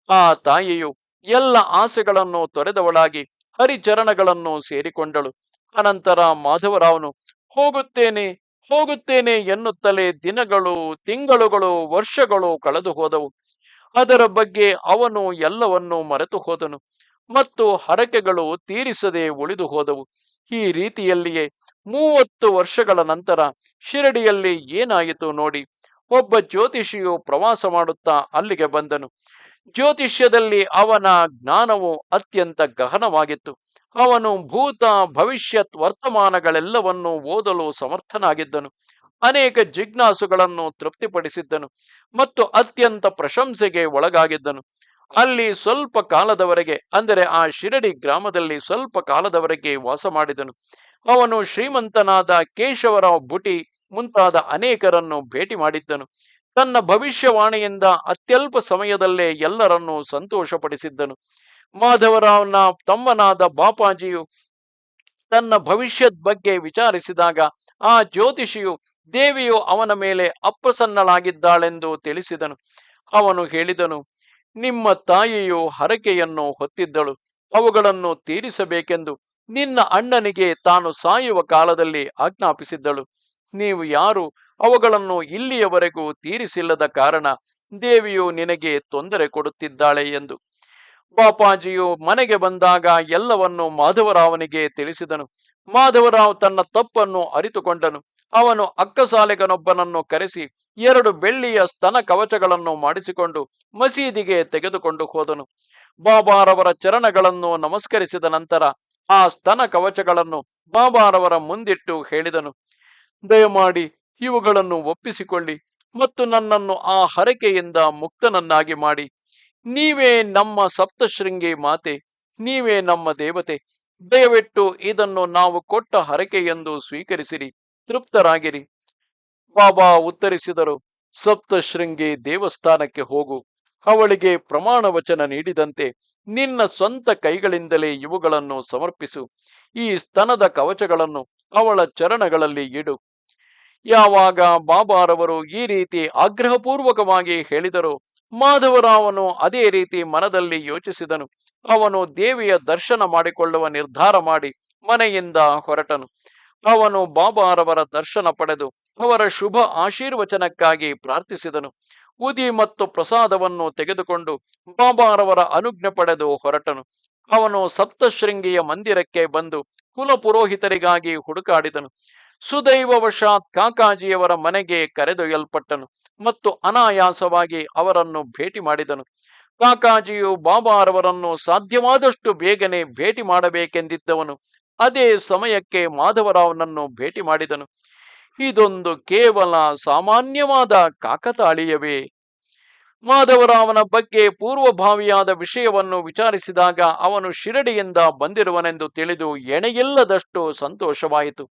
ಆ ತಾಯಿಯು ಎಲ್ಲ ಆಸೆಗಳನ್ನು ತೊರೆದವಳಾಗಿ ಹರಿಚರಣಗಳನ್ನು ಸೇರಿಕೊಂಡಳು. ಅನಂತರ ಮಾಧವರಾವನು ಹೋಗುತ್ತೇನೆ ಹೋಗುತ್ತೇನೆ ಎನ್ನುತ್ತಲೇ ದಿನಗಳು, ತಿಂಗಳುಗಳು, ವರ್ಷಗಳು ಕಳೆದು ಹೋದವು. ಅದರ ಬಗ್ಗೆ ಅವನು ಎಲ್ಲವನ್ನೂ ಮರೆತು ಹೋದನು ಮತ್ತು ಹರಕೆಗಳು ತೀರಿಸದೆ ಉಳಿದು ಹೋದವು. ಈ ರೀತಿಯಲ್ಲಿಯೇ 30 ವರ್ಷಗಳ ನಂತರ ಶಿರಡಿಯಲ್ಲಿ ಏನಾಯಿತು ನೋಡಿ. ಒಬ್ಬ ಜ್ಯೋತಿಷಿಯು ಪ್ರವಾಸ ಮಾಡುತ್ತಾ ಅಲ್ಲಿಗೆ ಬಂದನು. ಜ್ಯೋತಿಷ್ಯದಲ್ಲಿ ಅವನ ಜ್ಞಾನವು ಅತ್ಯಂತ ಗಹನವಾಗಿತ್ತು. ಅವನು ಭೂತ, ಭವಿಷ್ಯತ್, ವರ್ತಮಾನಗಳೆಲ್ಲವನ್ನೂ ಓದಲು ಸಮರ್ಥನಾಗಿದ್ದನು. ಅನೇಕ ಜಿಜ್ಞಾಸುಗಳನ್ನು ತೃಪ್ತಿಪಡಿಸಿದ್ದನು ಮತ್ತು ಅತ್ಯಂತ ಪ್ರಶಂಸೆಗೆ ಒಳಗಾಗಿದ್ದನು. ಅಲ್ಲಿ ಸ್ವಲ್ಪ ಕಾಲದವರೆಗೆ, ಅಂದರೆ ಆ ಶಿರಡಿ ಗ್ರಾಮದಲ್ಲಿ ಸ್ವಲ್ಪ ಕಾಲದವರೆಗೆ ವಾಸ ಮಾಡಿದನು. ಅವನು ಶ್ರೀಮಂತನಾದ ಕೇಶವರಾವ್ ಬುಟಿ ಮುಂತಾದ ಅನೇಕರನ್ನು ಭೇಟಿ ಮಾಡಿದ್ದನು. ತನ್ನ ಭವಿಷ್ಯವಾಣಿಯಿಂದ ಅತ್ಯಲ್ಪ ಸಮಯದಲ್ಲೇ ಎಲ್ಲರನ್ನೂ ಸಂತೋಷಪಡಿಸಿದ್ದನು. ಮಾಧವರಾವ್ನ ತಮ್ಮನಾದ ಬಾಪಾಜಿಯು ತನ್ನ ಭವಿಷ್ಯದ ಬಗ್ಗೆ ವಿಚಾರಿಸಿದಾಗ ಆ ಜ್ಯೋತಿಷಿಯು ದೇವಿಯು ಅವನ ಮೇಲೆ ಅಪ್ರಸನ್ನಳಾಗಿದ್ದಾಳೆಂದು ತಿಳಿಸಿದನು. ಅವನು ಹೇಳಿದನು, ನಿಮ್ಮ ತಾಯಿಯು ಹರಕೆಯನ್ನು ಹೊತ್ತಿದ್ದಳು, ಅವುಗಳನ್ನು ತೀರಿಸಬೇಕೆಂದು ನಿನ್ನ ಅಣ್ಣನಿಗೆ ತಾನು ಸಾಯುವ ಕಾಲದಲ್ಲಿ ಆಜ್ಞಾಪಿಸಿದ್ದಳು. ನೀವು ಯಾರು ಅವುಗಳನ್ನು ಇಲ್ಲಿಯವರೆಗೂ ತೀರಿಸಿಲ್ಲದ ಕಾರಣ ದೇವಿಯು ನಿನಗೆ ತೊಂದರೆ ಕೊಡುತ್ತಿದ್ದಾಳೆ ಎಂದು. ಬಾಪಾಜಿಯು ಮನೆಗೆ ಬಂದಾಗ ಎಲ್ಲವನ್ನು ಮಾಧವರಾವನಿಗೆ ತಿಳಿಸಿದನು. ಮಾಧವರಾವ್ ತನ್ನ ತಪ್ಪನ್ನು ಅರಿತುಕೊಂಡನು. ಅವನು ಅಕ್ಕಸಾಲಿಗನೊಬ್ಬನನ್ನು ಕರೆಸಿ 2 ಬೆಳ್ಳಿಯ ಸ್ತನ ಕವಚಗಳನ್ನು ಮಾಡಿಸಿಕೊಂಡು ಮಸೀದಿಗೆ ತೆಗೆದುಕೊಂಡು ಹೋದನು. ಬಾಬಾರವರ ಚರಣಗಳನ್ನು ನಮಸ್ಕರಿಸಿದ ನಂತರ ಆ ಸ್ತನ ಕವಚಗಳನ್ನು ಬಾಬಾರವರ ಮುಂದಿಟ್ಟು ಹೇಳಿದನು, ದಯಮಾಡಿ ಇವುಗಳನ್ನು ಒಪ್ಪಿಸಿಕೊಳ್ಳಿ ಮತ್ತು ನನ್ನನ್ನು ಆ ಹರಕೆಯಿಂದ ಮುಕ್ತನನ್ನಾಗಿ ಮಾಡಿ. ನೀವೇ ನಮ್ಮ ಸಪ್ತಶೃಂಗಿ ಮಾತೆ, ನೀವೇ ನಮ್ಮ ದೇವತೆ. ದಯವಿಟ್ಟು ಇದನ್ನು ನಾವು ಕೊಟ್ಟ ಹರಕೆ ಎಂದು ಸ್ವೀಕರಿಸಿರಿ, ತೃಪ್ತರಾಗಿರಿ. ಬಾಬಾ ಉತ್ತರಿಸಿದರು, ಸಪ್ತಶೃಂಗಿ ದೇವಸ್ಥಾನಕ್ಕೆ ಹೋಗು. ಅವಳಿಗೆ ಪ್ರಮಾಣ ವಚನ ನೀಡಿದಂತೆ ನಿನ್ನ ಸ್ವಂತ ಕೈಗಳಿಂದಲೇ ಇವುಗಳನ್ನು ಸಮರ್ಪಿಸು. ಈ ಸ್ತನದ ಕವಚಗಳನ್ನು ಅವಳ ಚರಣಗಳಲ್ಲಿ ಇಡು. ಯಾವಾಗ ಬಾಬಾರವರು ಈ ರೀತಿ ಆಗ್ರಹಪೂರ್ವಕವಾಗಿ ಹೇಳಿದರು, ಮಾಧವರಾವನು ಅದೇ ರೀತಿ ಮನದಲ್ಲಿ ಯೋಚಿಸಿದನು. ಅವನು ದೇವಿಯ ದರ್ಶನ ಮಾಡಿಕೊಳ್ಳುವ ನಿರ್ಧಾರ ಮಾಡಿ ಮನೆಯಿಂದ ಹೊರಟನು. ಅವನು ಬಾಬಾರವರ ದರ್ಶನ ಪಡೆದು ಅವರ ಶುಭ ಆಶೀರ್ವಚನಕ್ಕಾಗಿ ಪ್ರಾರ್ಥಿಸಿದನು. ಉದಿ ಮತ್ತು ಪ್ರಸಾದವನ್ನು ತೆಗೆದುಕೊಂಡು ಬಾಬಾರವರ ಅನುಜ್ಞೆ ಪಡೆದು ಹೊರಟನು. ಅವನು ಸಪ್ತಶೃಂಗಿಯ ಮಂದಿರಕ್ಕೆ ಬಂದು ಕುಲಪುರೋಹಿತರಿಗಾಗಿ ಹುಡುಕಾಡಿದನು. ಸುದೈವವಶಾತ್ ಕಾಕಾಜಿಯವರ ಮನೆಗೆ ಕರೆದೊಯ್ಯಲ್ಪಟ್ಟನು ಮತ್ತು ಅನಾಯಾಸವಾಗಿ ಅವರನ್ನು ಭೇಟಿ ಮಾಡಿದನು. ಕಾಕಾಜಿಯು ಬಾಬಾರವರನ್ನು ಸಾಧ್ಯವಾದಷ್ಟು ಬೇಗನೆ ಭೇಟಿ ಮಾಡಬೇಕೆಂದಿದ್ದವನು ಅದೇ ಸಮಯಕ್ಕೆ ಮಾಧವರಾವ್ನನ್ನು ಭೇಟಿ ಮಾಡಿದನು. ಇದೊಂದು ಕೇವಲ ಸಾಮಾನ್ಯವಾದ ಕಾಕತಾಳೀಯವೇ? ಮಾಧವರಾವನ ಬಗ್ಗೆ ಪೂರ್ವಭಾವಿಯಾದ ವಿಷಯವನ್ನು ವಿಚಾರಿಸಿದಾಗ ಅವನು ಶಿರಡಿಯಿಂದ ಬಂದಿರುವನೆಂದು ತಿಳಿದು ಎಣೆಯಿಲ್ಲದಷ್ಟು ಸಂತೋಷವಾಯಿತು.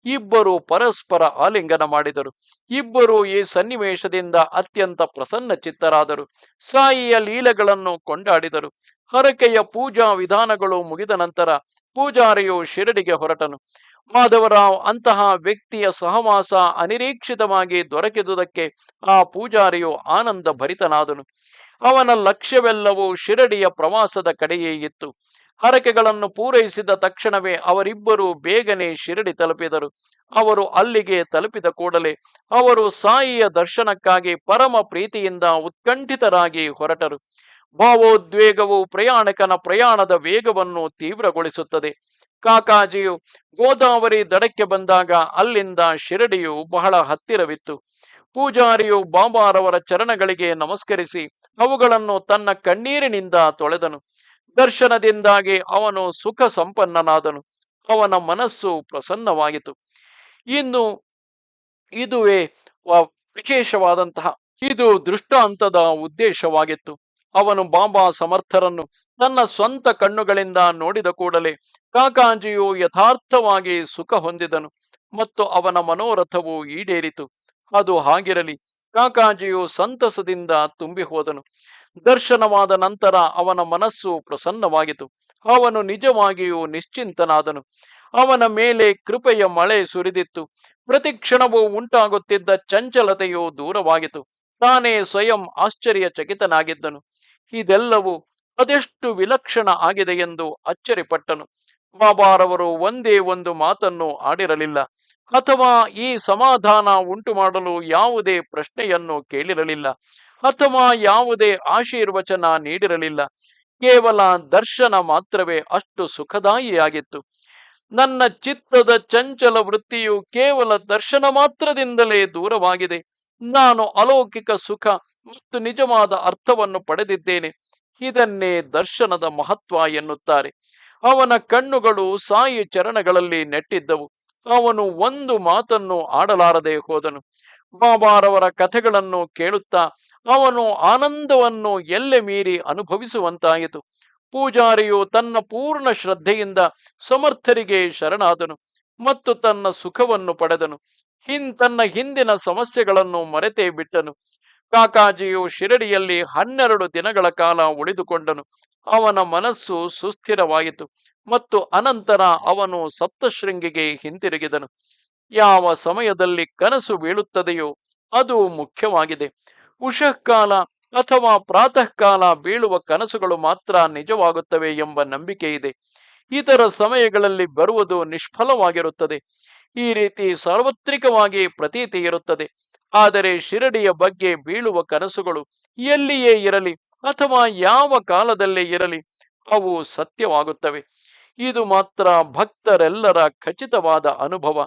ಇಬ್ಬರು ಪರಸ್ಪರ ಆಲಿಂಗನ ಮಾಡಿದರು. ಇಬ್ಬರು ಈ ಸನ್ನಿವೇಶದಿಂದ ಅತ್ಯಂತ ಪ್ರಸನ್ನ ಚಿತ್ತರಾದರು. ಸಾಯಿಯ ಲೀಲೆಗಳನ್ನು ಕೊಂಡಾಡಿದರು. ಹರಕೆಯ ಪೂಜಾ ವಿಧಾನಗಳು ಮುಗಿದ ನಂತರ ಪೂಜಾರಿಯು ಶಿರಡಿಗೆ ಹೊರಟನು. ಮಾಧವರಾವ್ ಅಂತಹ ವ್ಯಕ್ತಿಯ ಸಹವಾಸ ಅನಿರೀಕ್ಷಿತವಾಗಿ ದೊರಕಿದುದಕ್ಕೆ ಆ ಪೂಜಾರಿಯು ಆನಂದ ಭರಿತನಾದನು. ಅವನ ಲಕ್ಷ್ಯವೆಲ್ಲವೂ ಶಿರಡಿಯ ಪ್ರವಾಸದ ಕಡೆಯೇ ಇತ್ತು. ಹರಕೆಗಳನ್ನು ಪೂರೈಸಿದ ತಕ್ಷಣವೇ ಅವರಿಬ್ಬರು ಬೇಗನೆ ಶಿರಡಿ ತಲುಪಿದರು. ಅವರು ಅಲ್ಲಿಗೆ ತಲುಪಿದ ಕೂಡಲೇ ಅವರು ಸಾಯಿಯ ದರ್ಶನಕ್ಕಾಗಿ ಪರಮ ಪ್ರೀತಿಯಿಂದ ಉತ್ಕಂಠಿತರಾಗಿ ಹೊರಟರು. ಭಾವೋದ್ವೇಗವು ಪ್ರಯಾಣಿಕನ ಪ್ರಯಾಣದ ವೇಗವನ್ನು ತೀವ್ರಗೊಳಿಸುತ್ತದೆ. ಕಾಕಾಜಿಯು ಗೋದಾವರಿ ದಡಕ್ಕೆ ಬಂದಾಗ ಅಲ್ಲಿಂದ ಶಿರಡಿಯು ಬಹಳ ಹತ್ತಿರವಿತ್ತು. ಪೂಜಾರಿಯು ಬಾಬಾರವರ ಚರಣಗಳಿಗೆ ನಮಸ್ಕರಿಸಿ ಅವುಗಳನ್ನು ತನ್ನ ಕಣ್ಣೀರಿನಿಂದ ತೊಳೆದನು. ದರ್ಶನದಿಂದಾಗಿ ಅವನು ಸುಖ ಸಂಪನ್ನನಾದನು. ಅವನ ಮನಸ್ಸು ಪ್ರಸನ್ನವಾಯಿತು. ಇನ್ನು ಇದುವೇ ವಿಶೇಷವಾದಂತಹ ಇದು ದೃಷ್ಟಾಂತದ ಉದ್ದೇಶವಾಗಿತ್ತು. ಅವನು ಬಾಬಾ ಸಮರ್ಥರನ್ನು ತನ್ನ ಸ್ವಂತ ಕಣ್ಣುಗಳಿಂದ ನೋಡಿದ ಕೂಡಲೇ ಕಾಕಾಜಿಯು ಯಥಾರ್ಥವಾಗಿ ಸುಖ ಹೊಂದಿದನು ಮತ್ತು ಅವನ ಮನೋರಥವು ಈಡೇರಿತು. ಅದು ಹಾಗಿರಲಿ. ಕಾಕಾಜಿಯು ಸಂತಸದಿಂದ ತುಂಬಿ ಹೋದನು. ದರ್ಶನವಾದ ನಂತರ ಅವನ ಮನಸ್ಸು ಪ್ರಸನ್ನವಾಗಿತು. ಅವನು ನಿಜವಾಗಿಯೂ ನಿಶ್ಚಿಂತನಾದನು. ಅವನ ಮೇಲೆ ಕೃಪೆಯ ಮಳೆ ಸುರಿದಿತ್ತು. ಪ್ರತಿಕ್ಷಣವೂ ಉಂಟಾಗುತ್ತಿದ್ದ ಚಂಚಲತೆಯು ದೂರವಾಗಿತು. ತಾನೇ ಸ್ವಯಂ ಆಶ್ಚರ್ಯಚಕಿತನಾಗಿದ್ದನು. ಇದೆಲ್ಲವೂ ಅದೆಷ್ಟು ವಿಲಕ್ಷಣ ಆಗಿದೆ ಎಂದು ಅಚ್ಚರಿಪಟ್ಟನು. ಬಾಬಾರವರು ಒಂದೇ ಒಂದು ಮಾತನ್ನು ಆಡಿರಲಿಲ್ಲ, ಅಥವಾ ಈ ಸಮಾಧಾನ ಉಂಟು ಮಾಡಲು ಯಾವುದೇ ಪ್ರಶ್ನೆಯನ್ನು ಕೇಳಿರಲಿಲ್ಲ, ಅಥವಾ ಯಾವುದೇ ಆಶೀರ್ವಚನ ನೀಡಿರಲಿಲ್ಲ. ಕೇವಲ ದರ್ಶನ ಮಾತ್ರವೇ ಅಷ್ಟು ಸುಖದಾಯಿಯಾಗಿತ್ತು. ನನ್ನ ಚಿತ್ತದ ಚಂಚಲ ವೃತ್ತಿಯು ಕೇವಲ ದರ್ಶನ ಮಾತ್ರದಿಂದಲೇ ದೂರವಾಗಿದೆ. ನಾನು ಅಲೌಕಿಕ ಸುಖ ಮತ್ತು ನಿಜವಾದ ಅರ್ಥವನ್ನು ಪಡೆದಿದ್ದೇನೆ. ಇದನ್ನೇ ದರ್ಶನದ ಮಹತ್ವ ಎನ್ನುತ್ತಾರೆ. ಅವನ ಕಣ್ಣುಗಳು ಸಾಯಿ ಚರಣಗಳಲ್ಲಿ ನೆಟ್ಟಿದ್ದವು. ಅವನು ಒಂದು ಮಾತನ್ನು ಆಡಲಾರದೆ ಹೋದನು. ಬಾಬಾರವರ ಕಥೆಗಳನ್ನು ಕೇಳುತ್ತಾ ಅವನು ಆನಂದವನ್ನು ಎಲ್ಲೆ ಮೀರಿ ಅನುಭವಿಸುವಂತಾಯಿತು. ಪೂಜಾರಿಯು ತನ್ನ ಪೂರ್ಣ ಶ್ರದ್ಧೆಯಿಂದ ಸಮರ್ಥರಿಗೆ ಶರಣಾದನು ಮತ್ತು ತನ್ನ ಸುಖವನ್ನು ಪಡೆದನು. ತನ್ನ ಹಿಂದಿನ ಸಮಸ್ಯೆಗಳನ್ನು ಮರೆತೇ ಬಿಟ್ಟನು. ಕಾಕಾಜಿಯು ಶಿರಡಿಯಲ್ಲಿ 12 ದಿನಗಳ ಕಾಲ ಉಳಿದುಕೊಂಡನು. ಅವನ ಮನಸ್ಸು ಸುಸ್ಥಿರವಾಯಿತು ಮತ್ತು ಅನಂತರ ಅವನು ಸಪ್ತಶೃಂಗಿಗೆ ಹಿಂತಿರುಗಿದನು. ಯಾವ ಸಮಯದಲ್ಲಿ ಕನಸು ಬೀಳುತ್ತದೆಯೋ ಅದು ಮುಖ್ಯವಾಗಿದೆ. ಉಷಃಕಾಲ ಅಥವಾ ಪ್ರಾತಃ ಕಾಲ ಬೀಳುವ ಕನಸುಗಳು ಮಾತ್ರ ನಿಜವಾಗುತ್ತವೆ ಎಂಬ ನಂಬಿಕೆ ಇದೆ. ಇತರ ಸಮಯಗಳಲ್ಲಿ ಬರುವುದು ನಿಷ್ಫಲವಾಗಿರುತ್ತದೆ. ಈ ರೀತಿ ಸಾರ್ವತ್ರಿಕವಾಗಿ ಪ್ರತೀತಿ ಇರುತ್ತದೆ. ಆದರೆ ಶಿರಡಿಯ ಬಗ್ಗೆ ಬೀಳುವ ಕನಸುಗಳು ಎಲ್ಲಿಯೇ ಇರಲಿ ಅಥವಾ ಯಾವ ಕಾಲದಲ್ಲೇ ಇರಲಿ ಅವು ಸತ್ಯವಾಗುತ್ತವೆ. ಇದು ಮಾತ್ರ ಭಕ್ತರೆಲ್ಲರ ಖಚಿತವಾದ ಅನುಭವ.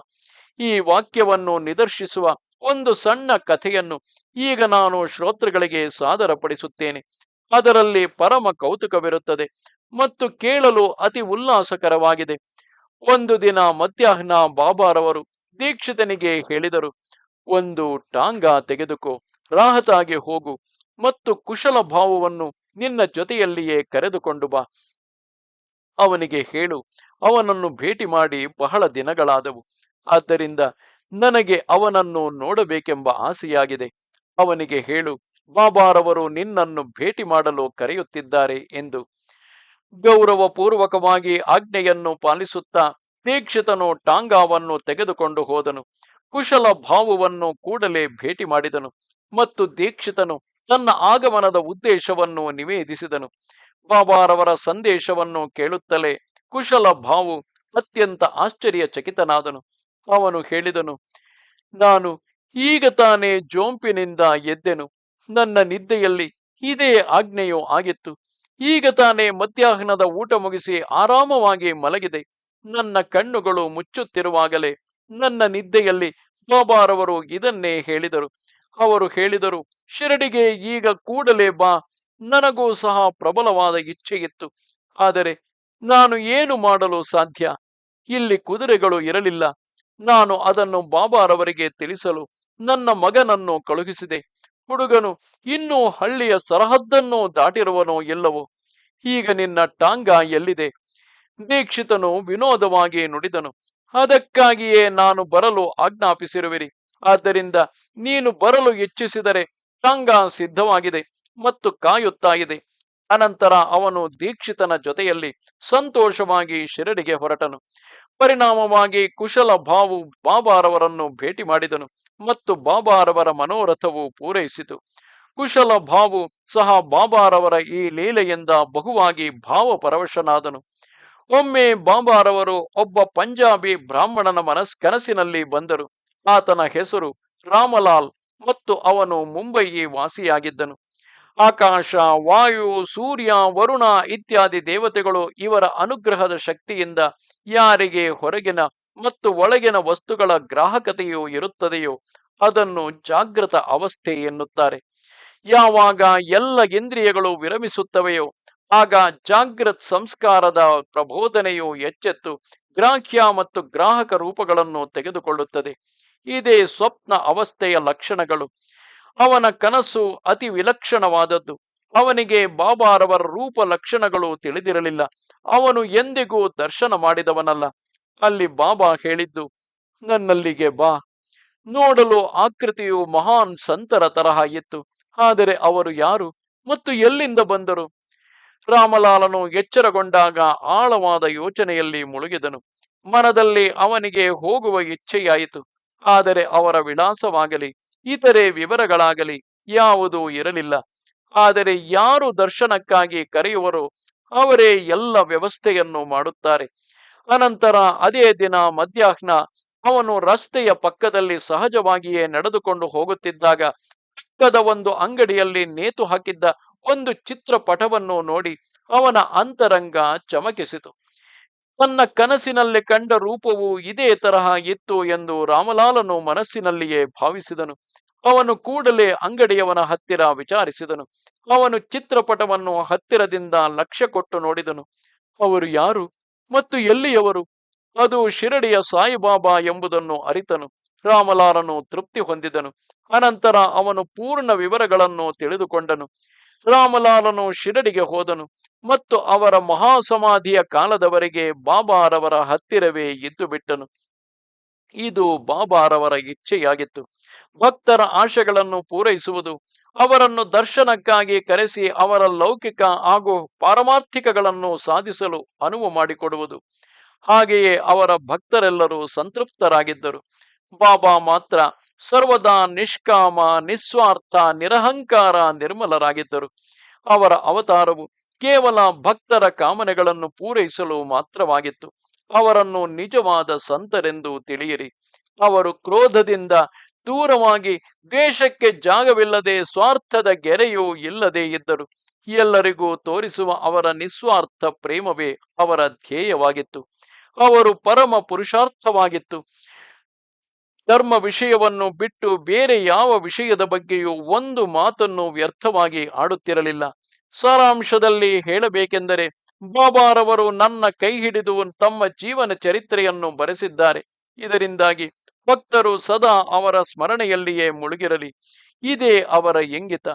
ಈ ವಾಕ್ಯವನ್ನು ನಿದರ್ಶಿಸುವ ಒಂದು ಸಣ್ಣ ಕಥೆಯನ್ನು ಈಗ ನಾನು ಶ್ರೋತೃಗಳಿಗೆ ಸಾದರಪಡಿಸುತ್ತೇನೆ. ಅದರಲ್ಲಿ ಪರಮ ಕೌತುಕವಿರುತ್ತದೆ ಮತ್ತು ಕೇಳಲು ಅತಿ ಉಲ್ಲಾಸಕರವಾಗಿದೆ. ಒಂದು ದಿನ ಮಧ್ಯಾಹ್ನ ಬಾಬಾರವರು ದೀಕ್ಷಿತನಿಗೆ ಹೇಳಿದರು, ಒಂದು ಟಾಂಗಾ ತೆಗೆದುಕೋ, ರಾಹತಾಗಿ ಹೋಗು ಮತ್ತು ಕುಶಲ ಭಾವವನ್ನು ನಿನ್ನ ಜೊತೆಯಲ್ಲಿಯೇ ಕರೆದುಕೊಂಡು ಬಾ. ಅವನಿಗೆ ಹೇಳು, ಅವನನ್ನು ಭೇಟಿ ಮಾಡಿ ಬಹಳ ದಿನಗಳಾದವು. ಆದ್ದರಿಂದ ನನಗೆ ಅವನನ್ನು ನೋಡಬೇಕೆಂಬ ಆಸೆಯಾಗಿದೆ. ಅವನಿಗೆ ಹೇಳು, ಬಾಬಾರವರು ನಿನ್ನನ್ನು ಭೇಟಿ ಮಾಡಲು ಕರೆಯುತ್ತಿದ್ದಾರೆ ಎಂದು. ಗೌರವಪೂರ್ವಕವಾಗಿ ಆಜ್ಞೆಯನ್ನು ಪಾಲಿಸುತ್ತಾ ದೀಕ್ಷಿತನು ಟಾಂಗಾವನ್ನು ತೆಗೆದುಕೊಂಡು ಹೋದನು. ಕುಶಲ ಭಾವವನ್ನು ಕೂಡಲೇ ಭೇಟಿ ಮಾಡಿದನು ಮತ್ತು ದೀಕ್ಷಿತನು ತನ್ನ ಆಗಮನದ ಉದ್ದೇಶವನ್ನು ನಿವೇದಿಸಿದನು. ಬಾಬಾರವರ ಸಂದೇಶವನ್ನು ಕೇಳುತ್ತಲೇ ಕುಶಲ ಭಾವು ಅತ್ಯಂತ ಆಶ್ಚರ್ಯಚಕಿತನಾದನು. ಅವನು ಹೇಳಿದನು, ನಾನು ಈಗ ತಾನೇ ಜೋಂಪಿನಿಂದ ಎದ್ದೆನು. ನನ್ನ ನಿದ್ದೆಯಲ್ಲಿ ಇದೇ ಆಜ್ಞೆಯೂ ಆಗಿತ್ತು. ಈಗ ತಾನೇ ಮಧ್ಯಾಹ್ನದ ಊಟ ಮುಗಿಸಿ ಆರಾಮವಾಗಿ ಮಲಗಿದೆ. ನನ್ನ ಕಣ್ಣುಗಳು ಮುಚ್ಚುತ್ತಿರುವಾಗಲೇ ನನ್ನ ನಿದ್ದೆಯಲ್ಲಿ ಬಾಬಾರವರು ಇದನ್ನೇ ಹೇಳಿದರು. ಅವರು ಹೇಳಿದರು, ಶಿರಡಿಗೆ ಈಗ ಕೂಡಲೇ ಬಾ. ನನಗೂ ಸಹ ಪ್ರಬಲವಾದ ಇಚ್ಛೆಯಿತ್ತು, ಆದರೆ ನಾನು ಏನು ಮಾಡಲು ಸಾಧ್ಯ? ಇಲ್ಲಿ ಕುದುರೆಗಳು ಇರಲಿಲ್ಲ. ನಾನು ಅದನ್ನು ಬಾಬಾರವರಿಗೆ ತಿಳಿಸಲು ನನ್ನ ಮಗನನ್ನು ಕಳುಹಿಸಿದೆ. ಹುಡುಗನು ಇನ್ನೂ ಹಳ್ಳಿಯ ಸರಹದ್ದನ್ನು ದಾಟಿರುವನೋ ಇಲ್ಲವೋ? ಈಗ ನಿನ್ನ ಟಾಂಗಾ ಎಲ್ಲಿದೆ? ದೀಕ್ಷಿತನು ವಿನೋದವಾಗಿ ನುಡಿದನು, ಅದಕ್ಕಾಗಿಯೇ ನಾನು ಬರಲು ಆಜ್ಞಾಪಿಸಿರುವಿರಿ. ಆದ್ದರಿಂದ ನೀನು ಬರಲು ಇಚ್ಛಿಸಿದರೆ ಟಾಂಗಾ ಸಿದ್ಧವಾಗಿದೆ ಮತ್ತು ಕಾಯುತ್ತಾ ಇದೆ. ಅನಂತರ ಅವನು ದೀಕ್ಷಿತನ ಜೊತೆಯಲ್ಲಿ ಸಂತೋಷವಾಗಿ ಶಿರಡಿಗೆ ಹೊರಟನು. ಪರಿಣಾಮವಾಗಿ ಕುಶಲ ಭಾವು ಬಾಬಾರವರನ್ನು ಭೇಟಿ ಮಾಡಿದನು ಮತ್ತು ಬಾಬಾರವರ ಮನೋರಥವು ಪೂರೈಸಿತು. ಕುಶಲ ಭಾವು ಸಹ ಬಾಬಾರವರ ಈ ಲೀಲೆಯಿಂದ ಬಹುವಾಗಿ ಭಾವಪರವಶನಾದನು. ಒಮ್ಮೆ ಬಾಬಾರವರು ಒಬ್ಬ ಪಂಜಾಬಿ ಬ್ರಾಹ್ಮಣನ ಕನಸಿನಲ್ಲಿ ಬಂದರು. ಆತನ ಹೆಸರು ರಾಮಲಾಲ್ ಮತ್ತು ಅವನು ಮುಂಬಯಿ ವಾಸಿಯಾಗಿದ್ದನು. ಆಕಾಶ, ವಾಯು, ಸೂರ್ಯ, ವರುಣ ಇತ್ಯಾದಿ ದೇವತೆಗಳು ಇವರ ಅನುಗ್ರಹದ ಶಕ್ತಿಯಿಂದ ಯಾರಿಗೆ ಹೊರಗಿನ ಮತ್ತು ಒಳಗಿನ ವಸ್ತುಗಳ ಗ್ರಾಹಕತೆಯು ಇರುತ್ತದೆಯೋ ಅದನ್ನು ಜಾಗೃತ ಅವಸ್ಥೆ ಎನ್ನುತ್ತಾರೆ. ಯಾವಾಗ ಎಲ್ಲ ಇಂದ್ರಿಯಗಳು ವಿರಮಿಸುತ್ತವೆಯೋ ಆಗ ಜಾಗೃತ್ ಸಂಸ್ಕಾರದ ಪ್ರಬೋಧನೆಯು ಎಚ್ಚೆತ್ತು ಗ್ರಾಹ್ಯ ಮತ್ತು ಗ್ರಾಹಕ ರೂಪಗಳನ್ನು ತೆಗೆದುಕೊಳ್ಳುತ್ತದೆ. ಇದೇ ಸ್ವಪ್ನ ಅವಸ್ಥೆಯ ಲಕ್ಷಣಗಳು. ಅವನ ಕನಸು ಅತಿ ವಿಲಕ್ಷಣವಾದದ್ದು. ಅವನಿಗೆ ಬಾಬಾರವರ ರೂಪ ಲಕ್ಷಣಗಳು ತಿಳಿದಿರಲಿಲ್ಲ. ಅವನು ಎಂದಿಗೂ ದರ್ಶನ ಮಾಡಿದವನಲ್ಲ. ಅಲ್ಲಿ ಬಾಬಾ ಹೇಳಿದ್ದು, ನನ್ನಲ್ಲಿಗೆ ಬಾ. ನೋಡಲು ಆಕೃತಿಯು ಮಹಾನ್ ಸಂತರ ತರಹ ಇತ್ತು. ಆದರೆ ಅವರು ಯಾರು ಮತ್ತು ಎಲ್ಲಿಂದ ಬಂದರು? ರಾಮಲಾಲನು ಎಚ್ಚರಗೊಂಡಾಗ ಆಳವಾದ ಯೋಚನೆಯಲ್ಲಿ ಮುಳುಗಿದನು. ಮನದಲ್ಲಿ ಅವನಿಗೆ ಹೋಗುವ ಇಚ್ಛೆಯಾಯಿತು. ಆದರೆ ಅವರ ವಿಳಾಸವಾಗಲಿ ಇತರೆ ವಿವರಗಳಾಗಲಿ ಯಾವುದೂ ಇರಲಿಲ್ಲ. ಆದರೆ ಯಾರು ದರ್ಶನಕ್ಕಾಗಿ ಕರೆಯುವರೋ ಅವರೇ ಎಲ್ಲ ವ್ಯವಸ್ಥೆಯನ್ನು ಮಾಡುತ್ತಾರೆ. ಅನಂತರ ಅದೇ ದಿನ ಮಧ್ಯಾಹ್ನ ಅವನು ರಸ್ತೆಯ ಪಕ್ಕದಲ್ಲಿ ಸಹಜವಾಗಿಯೇ ನಡೆದುಕೊಂಡು ಹೋಗುತ್ತಿದ್ದಾಗ ಪಕ್ಕದ ಒಂದು ಅಂಗಡಿಯಲ್ಲಿ ನೇತು ಹಾಕಿದ್ದ ಒಂದು ಚಿತ್ರಪಟವನ್ನು ನೋಡಿ ಅವನ ಅಂತರಂಗ ಚಮಕಿಸಿತು. ತನ್ನ ಕನಸಿನಲ್ಲಿ ಕಂಡ ರೂಪವು ಇದೇ ತರಹ ಇತ್ತು ಎಂದು ರಾಮಲಾಲನು ಮನಸ್ಸಿನಲ್ಲಿಯೇ ಭಾವಿಸಿದನು. ಅವನು ಕೂಡಲೇ ಅಂಗಡಿಯವನ ಹತ್ತಿರ ವಿಚಾರಿಸಿದನು. ಅವನು ಚಿತ್ರಪಟವನ್ನು ಹತ್ತಿರದಿಂದ ಲಕ್ಷ್ಯ ಕೊಟ್ಟು ನೋಡಿದನು. ಅವರು ಯಾರು ಮತ್ತು ಎಲ್ಲಿಯವರು? ಅದು ಶಿರಡಿಯ ಸಾಯಿಬಾಬಾ ಎಂಬುದನ್ನು ಅರಿತನು. ರಾಮಲಾಲನು ತೃಪ್ತಿ ಹೊಂದಿದನು. ಅನಂತರ ಅವನು ಪೂರ್ಣ ವಿವರಗಳನ್ನು ತಿಳಿದುಕೊಂಡನು. ರಾಮಲಾಲನು ಶಿರಡಿಗೆ ಹೋದನು ಮತ್ತು ಅವರ ಮಹಾಸಮಾಧಿಯ ಕಾಲದವರೆಗೆ ಬಾಬಾರವರ ಹತ್ತಿರವೇ ಇದ್ದು ಬಿಟ್ಟನು. ಇದು ಬಾಬಾರವರ ಇಚ್ಛೆಯಾಗಿತ್ತು. ಭಕ್ತರ ಆಶೆಗಳನ್ನು ಪೂರೈಸುವುದು, ಅವರನ್ನು ದರ್ಶನಕ್ಕಾಗಿ ಕರೆಸಿ ಅವರ ಲೌಕಿಕ ಹಾಗೂ ಪಾರಮಾರ್ಥಿಕಗಳನ್ನು ಸಾಧಿಸಲು ಅನುವು ಮಾಡಿಕೊಡುವುದು. ಹಾಗೆಯೇ ಅವರ ಭಕ್ತರೆಲ್ಲರೂ ಸಂತೃಪ್ತರಾಗಿದ್ದರು. ಬಾಬಾ ಮಾತ್ರ ಸರ್ವದಾ ನಿಷ್ಕಾಮ, ನಿಸ್ವಾರ್ಥ, ನಿರಹಂಕಾರ, ನಿರ್ಮಲರಾಗಿದ್ದರು. ಅವರ ಅವತಾರವು ಕೇವಲ ಭಕ್ತರ ಕಾಮನೆಗಳನ್ನು ಪೂರೈಸಲು ಮಾತ್ರವಾಗಿತ್ತು. ಅವರನ್ನು ನಿಜವಾದ ಸಂತರೆಂದು ತಿಳಿಯಿರಿ. ಅವರು ಕ್ರೋಧದಿಂದ ದೂರವಾಗಿ, ದ್ವೇಷಕ್ಕೆ ಜಾಗವಿಲ್ಲದೆ, ಸ್ವಾರ್ಥದ ಗೆರೆಯೂ ಇಲ್ಲದೆ ಇದ್ದರು. ಎಲ್ಲರಿಗೂ ತೋರಿಸುವ ಅವರ ನಿಸ್ವಾರ್ಥ ಪ್ರೇಮವೇ ಅವರ ಧ್ಯೇಯವಾಗಿತ್ತು. ಅವರು ಪರಮ ಪುರುಷಾರ್ಥವಾಗಿತ್ತು. ಧರ್ಮ ವಿಷಯವನ್ನು ಬಿಟ್ಟು ಬೇರೆ ಯಾವ ವಿಷಯದ ಬಗ್ಗೆಯೂ ಒಂದು ಮಾತನ್ನು ವ್ಯರ್ಥವಾಗಿ ಆಡುತ್ತಿರಲಿಲ್ಲ. ಸಾರಾಂಶದಲ್ಲಿ ಹೇಳಬೇಕೆಂದರೆ, ಬಾಬಾರವರು ನನ್ನ ಕೈ ಹಿಡಿದು ತಮ್ಮ ಜೀವನ ಚರಿತ್ರೆಯನ್ನು ಬರೆಸಿದ್ದಾರೆ. ಇದರಿಂದಾಗಿ ಭಕ್ತರು ಸದಾ ಅವರ ಸ್ಮರಣೆಯಲ್ಲಿಯೇ ಮುಳುಗಿರಲಿ, ಇದೇ ಅವರ ಇಂಗಿತ.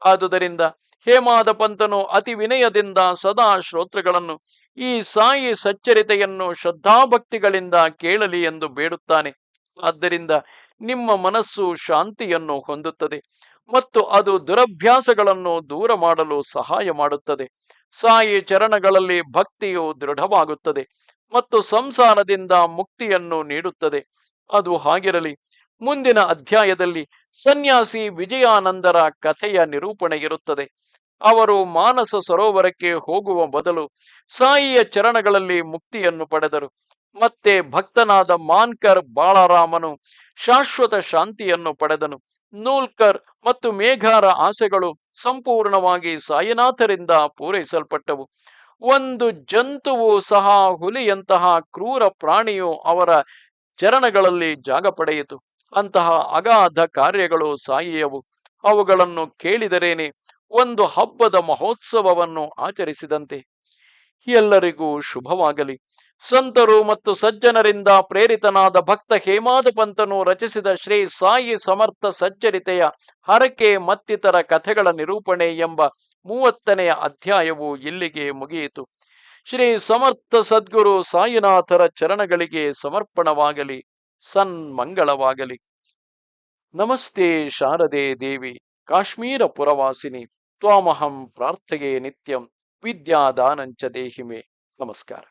ಆದುದರಿಂದ ಹೇಮಾದ ಪಂತನು ಅತಿ ವಿನಯದಿಂದ ಸದಾ ಶ್ರೋತೃಗಳನ್ನು ಈ ಸಾಯಿ ಸಚ್ಚರಿತೆಯನ್ನು ಶ್ರದ್ಧಾಭಕ್ತಿಗಳಿಂದ ಕೇಳಲಿ ಎಂದು ಬೇಡುತ್ತಾನೆ. ಆದ್ದರಿಂದ ನಿಮ್ಮ ಮನಸ್ಸು ಶಾಂತಿಯನ್ನು ಹೊಂದುತ್ತದೆ ಮತ್ತು ಅದು ದುರಭ್ಯಾಸಗಳನ್ನು ದೂರ ಮಾಡಲು ಸಹಾಯ ಮಾಡುತ್ತದೆ. ಸಾಯಿ ಚರಣಗಳಲ್ಲಿ ಭಕ್ತಿಯು ದೃಢವಾಗುತ್ತದೆ ಮತ್ತು ಸಂಸಾರದಿಂದ ಮುಕ್ತಿಯನ್ನು ನೀಡುತ್ತದೆ. ಅದು ಹಾಗಿರಲಿ. ಮುಂದಿನ ಅಧ್ಯಾಯದಲ್ಲಿ ಸನ್ಯಾಸಿ ವಿಜಯಾನಂದರ ಕಥೆಯ ನಿರೂಪಣೆ ಇರುತ್ತದೆ. ಅವರು ಮಾನಸ ಸರೋವರಕ್ಕೆ ಹೋಗುವ ಬದಲು ಸಾಯಿಯ ಚರಣಗಳಲ್ಲಿ ಮುಕ್ತಿಯನ್ನು ಪಡೆದರು. ಮತ್ತೆ ಭಕ್ತನಾದ ಮಾನ್ಕರ್ ಬಾಳರಾಮನು ಶಾಶ್ವತ ಶಾಂತಿಯನ್ನು ಪಡೆದನು. ನೂಲ್ಕರ್ ಮತ್ತು ಮೇಘಾರ ಆಸೆಗಳು ಸಂಪೂರ್ಣವಾಗಿ ಸಾಯಿನಾಥರಿಂದ ಪೂರೈಸಲ್ಪಟ್ಟವು. ಒಂದು ಜಂತುವು ಸಹ, ಹುಲಿಯಂತಹ ಕ್ರೂರ ಪ್ರಾಣಿಯು ಅವರ ಚರಣಗಳಲ್ಲಿ ಜಾಗ ಪಡೆಯಿತು. ಅಂತಹ ಅಗಾಧ ಕಾರ್ಯಗಳು ಸಾಯಿಯವು. ಅವುಗಳನ್ನು ಕೇಳಿದರೇನೆ ಒಂದು ಹಬ್ಬದ ಮಹೋತ್ಸವವನ್ನು ಆಚರಿಸಿದಂತೆ. ಎಲ್ಲರಿಗೂ ಶುಭವಾಗಲಿ. ಸಂತರು ಮತ್ತು ಸಜ್ಜನರಿಂದ ಪ್ರೇರಿತನಾದ ಭಕ್ತ ಹೇಮಾದ ಪಂತನು ರಚಿಸಿದ ಶ್ರೀ ಸಾಯಿ ಸಮರ್ಥ ಸಚ್ಚರಿತೆಯ ಹರಕೆ ಮತ್ತಿತರ ಕಥೆಗಳ ನಿರೂಪಣೆ ಎಂಬ 30ನೇ ಅಧ್ಯಾಯವು ಇಲ್ಲಿಗೆ ಮುಗಿಯಿತು. ಶ್ರೀ ಸಮರ್ಥ ಸದ್ಗುರು ಸಾಯಿನಾಥರ ಚರಣಗಳಿಗೆ ಸಮರ್ಪಣವಾಗಲಿ. ಸನ್ಮಂಗಳವಾಗಲಿ. ನಮಸ್ತೆ ಶಾರದೆ ದೇವಿ, ಕಾಶ್ಮೀರ ಪುರವಾಸಿನಿ. ತ್ವಾಮಹಂ ಪ್ರಾರ್ಥೆಯೇ ನಿತ್ಯಂ, ವಿದ್ಯಾದಾನಂಚ ದೇಹಿಮೆ. ನಮಸ್ಕಾರ.